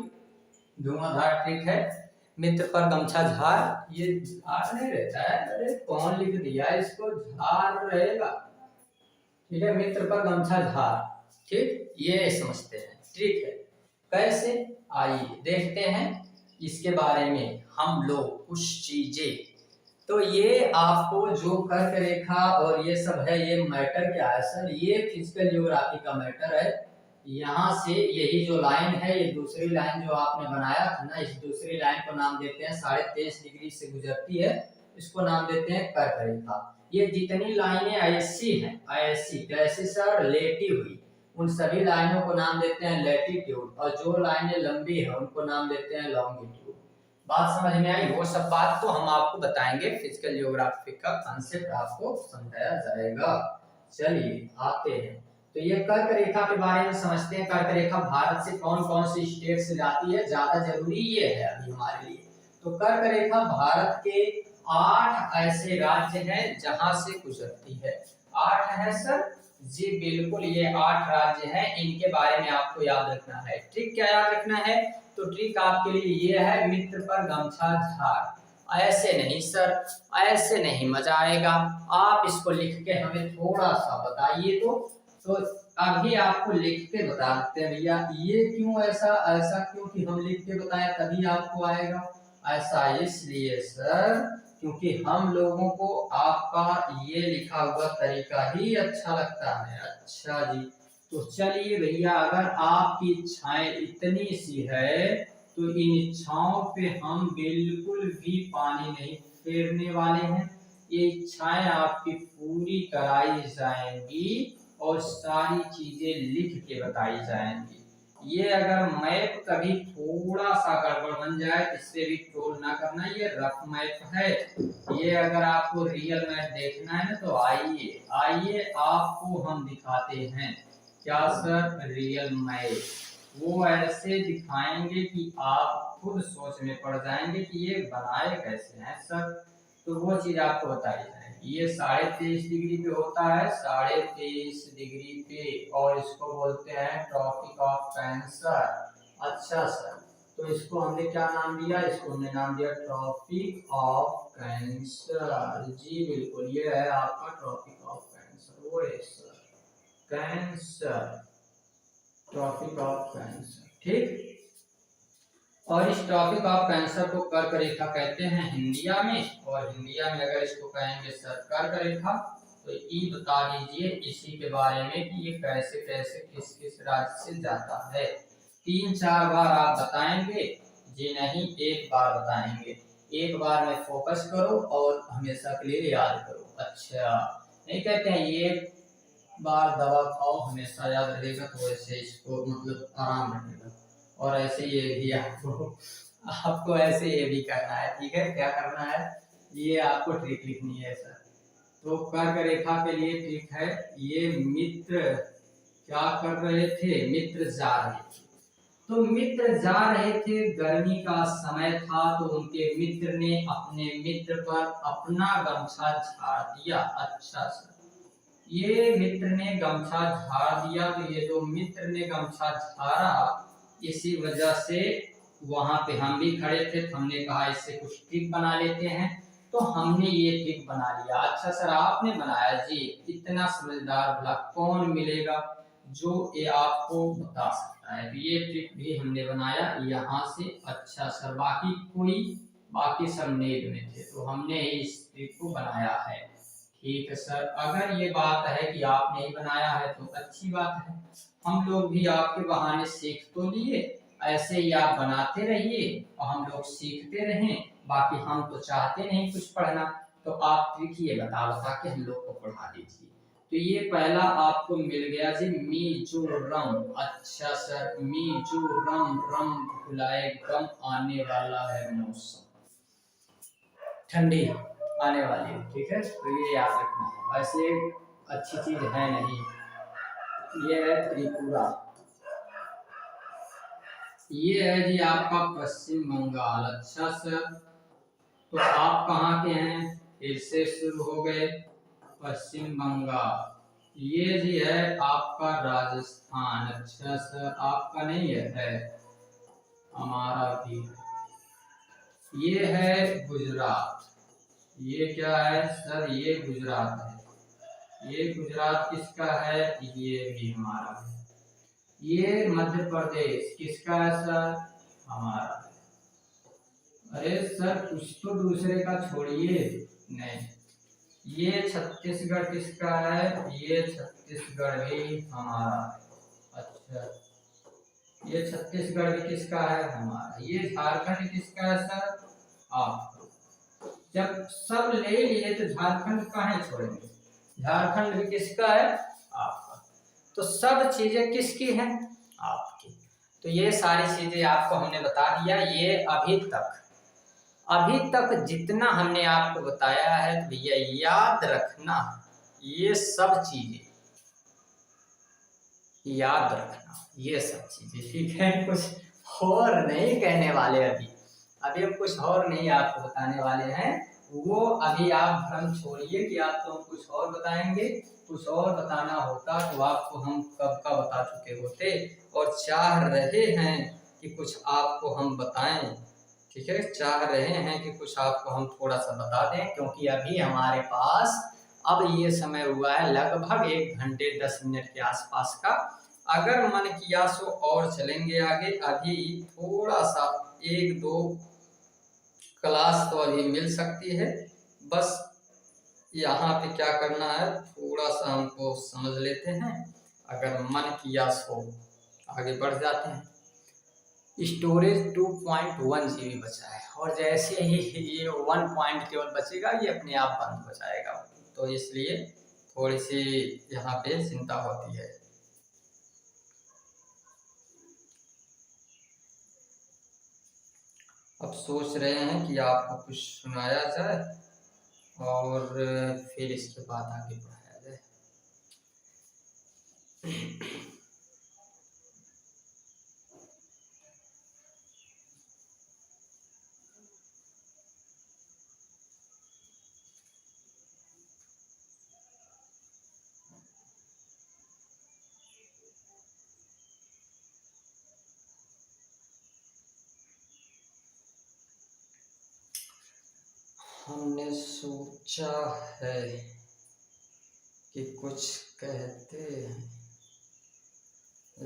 धुआंधार ट्रिक है। मित्र पर गमछा झार, ये झार नहीं रहता है, अरे कौन लिख दिया इसको, झार रहेगा, ठीक है, मित्र पर गमछा झार, ठीक, ये समझते हैं, ठीक है। कैसे, आइए देखते हैं इसके बारे में हम लोग कुछ चीजें। तो ये आपको जो कर्क रेखा और ये सब है, ये मैटर क्या है सर, ये फिजिकल ज्योग्राफी का मैटर है। यहाँ से यही जो लाइन है, ये दूसरी लाइन जो आपने बनाया था ना, इस दूसरी लाइन को नाम देते हैं 23.5 डिग्री से गुजरती है, इसको नाम देते हैं कर्क रेखा। ये जितनी लाइनें ऐसी हैं, ऐसी कैसी सर, लेटी हुई, उन सभी लाइनों को नाम देते हैं लैटिट्यूड, और जो लाइनें लंबी है उनको नाम देते हैं लॉन्गिट्यूड। बात समझ में आई? वो सब बात तो हम आपको बताएंगे, फिजिकल ज्योग्राफी का कॉन्सेप्ट आपको समझाया जाएगा। चलिए आते हैं, तो ये कर्क रेखा के बारे में समझते हैं। कर्क रेखा भारत से कौन कौन सी स्टेट से जाती है, ज्यादा जरूरी ये है अभी हमारे लिए। तो कर्क रेखा भारत के 8 ऐसे राज्य हैं जहां से गुजरती है। 8 है सर, जी बिल्कुल, ये 8 राज्य हैं, इनके बारे में आपको याद रखना है। ट्रिक क्या याद रखना है? तो ट्रिक आपके लिए ये है, मित्र पर गमछा झाड़। ऐसे नहीं सर, ऐसे नहीं मजा आएगा। आप इसको लिख के हमें थोड़ा सा बताइए तो अभी आपको लिख के बता देते हैं भैया। ये क्यों ऐसा, ऐसा क्योंकि हम लिख के बताएं तभी आपको आएगा। ऐसा इसलिए सर क्योंकि हम लोगों को आपका ये लिखा हुआ तरीका ही अच्छा लगता है। अच्छा जी, तो चलिए भैया, अगर आपकी इच्छाएं इतनी सी है तो इन इच्छाओं पे हम बिल्कुल भी पानी नहीं फेरने वाले हैं। ये इच्छाएं आपकी पूरी कराई जाएंगी और सारी चीजें लिख के बताई जाएंगी। ये अगर मैप कभी थोड़ा सा गड़बड़ बन जाए, इससे भी ट्रोल ना करना, ये रफ मैप है। ये अगर आपको रियल मैप देखना है ना तो आइए आइए आपको हम दिखाते हैं। क्या सर? Real map. वो ऐसे दिखाएंगे कि आप खुद सोच में पड़ जाएंगे कि ये बनाए कैसे हैं सर। तो वो चीज आपको बताई जाएगी। ये 23.5 डिग्री पे होता है, 23.5 डिग्री पे, और इसको बोलते हैं ट्रॉपिक ऑफ कैंसर। अच्छा सर, तो इसको हमने क्या नाम दिया? इसको हमने नाम दिया ट्रॉपिक ऑफ कैंसर। जी बिल्कुल, ये है आपका ट्रॉपिक ऑफ कैंसर। वो है sir cancer, tropic of cancer, ठीक। और इस टॉपिक ऑफ कैंसर को कर्क रेखा कहते हैं हिंदिया में, और हिंदिया में अगर इसको कहेंगे सर कर्क रेखा, तो ये बता दीजिए इसी के बारे में कि ये कैसे कैसे किस किस राज्य से जाता है। 3-4 बार आप बताएंगे जी, नहीं एक बार बताएंगे। एक बार में फोकस करो और हमेशा के लिए याद करो। अच्छा, नहीं कहते हैं एक बार दवा खाओ हमेशा याद रहेगा, तो ऐसे इसको मतलब आराम रहेगा। और ऐसे ये भी आपको ऐसे ये भी करना है, ठीक है। क्या करना है? ये आपको ट्रिक लिखनी है सर। तो कर्क रेखा के लिए ट्रिक है, ये मित्र क्या कर रहे थे? मित्र जा रहे थे। तो मित्र जा रहे थे, गर्मी का समय था, तो उनके मित्र ने अपने मित्र पर अपना गमछा झाड़ दिया। अच्छा सर, ये मित्र ने गमछा झाड़ दिया, तो ये जो मित्र ने गमछा झाड़ा, इसी वजह से वहां पे हम भी खड़े थे, तो हमने कहा इससे कुछ ट्रिक बना लेते हैं, तो हमने ये ट्रिक बना लिया। अच्छा सर, आपने बनाया जी, इतना समझदार भला कौन मिलेगा जो ये आपको बता सकता है। तो ये ट्रिक भी हमने बनाया यहाँ से। अच्छा सर, बाकी सब नेट में थे, तो हमने इस ट्रिक को बनाया है। ठीक है सर, अगर ये बात है कि आपने ही बनाया है तो अच्छी बात है। हम लोग भी आपके बहाने सीख तो लिए, ऐसे ही आप बनाते रहिए और हम लोग सीखते रहें। बाकी हम तो चाहते नहीं कुछ पढ़ना, तो आप ट्रिक ये बता बता के हम लोग को पढ़ा दीजिए। तो ये पहला आपको मिल गया जी, मिजोरम। अच्छा सर, मिजोरम, रम भुलाए गम, आने वाला है मौसम, ठंडी आने वाली है, ठीक है। तो ये याद रखना है, वैसे अच्छी चीज है नहीं। ये है त्रिपुरा, ये है जी आपका पश्चिम बंगाल। अच्छा सर, तो आप कहाँ के हैं? फिर से शुरू हो गए, पश्चिम बंगाल। ये जी है आपका राजस्थान। अच्छा सर, आपका नहीं है हमारा भी है। ये है गुजरात। ये क्या है सर? ये गुजरात है। ये गुजरात किसका है? ये भी हमारा है। ये मध्य प्रदेश किसका है सर? हमारा है। अरे सर, कुछ तो दूसरे का छोड़िए। नहीं, ये छत्तीसगढ़ किसका है? ये छत्तीसगढ़ भी हमारा है। अच्छा, ये छत्तीसगढ़ भी किसका है? हमारा। ये झारखंड किसका है सर? आप। जब सब ले लिए तो झारखंड काहे छोड़ेंगे? झारखंड भी किसका है? आपका। तो सब चीजें किसकी हैं? आपकी। तो ये सारी चीजें आपको हमने बता दिया। ये अभी तक जितना हमने आपको बताया है, तो भैया याद रखना, ये सब चीजें याद रखना, ये सब चीजें, ठीक है। कुछ और नहीं कहने वाले अभी हम कुछ और नहीं आपको बताने वाले हैं। वो अभी आप भ्रम छोड़िए कि आप तो कुछ और बताएंगे। कुछ और बताना होता तो आपको हम कब का बता चुके होते, और चाह रहे हैं कि कुछ आपको हम बताएं। ठीक है, चाह रहे हैं कि कुछ आपको हम थोड़ा सा बता दें, क्योंकि अभी हमारे पास अब ये समय हुआ है लगभग 1 घंटे 10 मिनट के आसपास का। अगर मन किया सो और चलेंगे आगे, अभी थोड़ा सा 1-2 क्लास तो अभी मिल सकती है। बस यहाँ पे क्या करना है, थोड़ा सा हमको समझ लेते हैं, अगर मन किया सो आगे बढ़ जाते हैं। स्टोरेज 2.1 GB बचा है, और जैसे ही ये 1 पॉइंट केवल बचेगा ये अपने आप बंद हो जाएगा, तो इसलिए थोड़ी सी यहाँ पे चिंता होती है। अब सोच रहे हैं कि आपको कुछ सुनाया जाए और फिर इसके बाद आगे बढ़ाया जाए। हमने सोचा है कि कुछ कहते हैं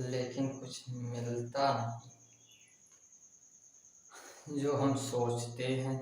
लेकिन कुछ मिलता नहीं, जो हम सोचते हैं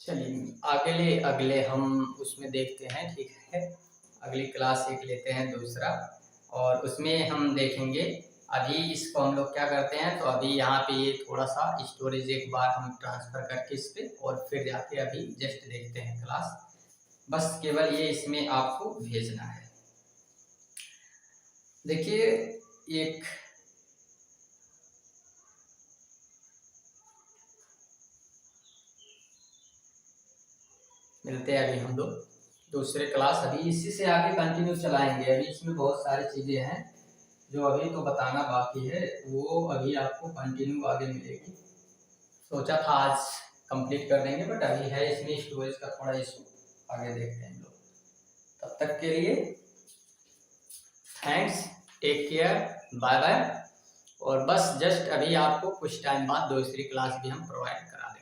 चलिए अगले हम उसमें देखते हैं। ठीक है, अगली क्लास एक लेते हैं दूसरा, और उसमें हम देखेंगे। अभी इसको हम लोग क्या करते हैं, तो अभी यहाँ पे ये थोड़ा सा स्टोरेज एक बार हम ट्रांसफ़र करके इस पर, और फिर जाके अभी जस्ट देखते हैं क्लास। बस केवल ये इसमें आपको भेजना है। देखिए, एक मिलते हैं अभी हम लोग दूसरे क्लास, अभी इसी से आगे कंटिन्यू चलाएंगे। अभी इसमें बहुत सारी चीज़ें हैं जो अभी तो बताना बाकी है, वो अभी आपको कंटिन्यू आगे मिलेगी। सोचा था आज कंप्लीट कर देंगे, बट अभी है इसमें स्टोरेज का थोड़ा इशू, आगे देखते हैं हम लोग। तब तक के लिए thanks, take care, bye bye. और बस जस्ट अभी आपको कुछ टाइम बाद दूसरी क्लास भी हम प्रोवाइड करा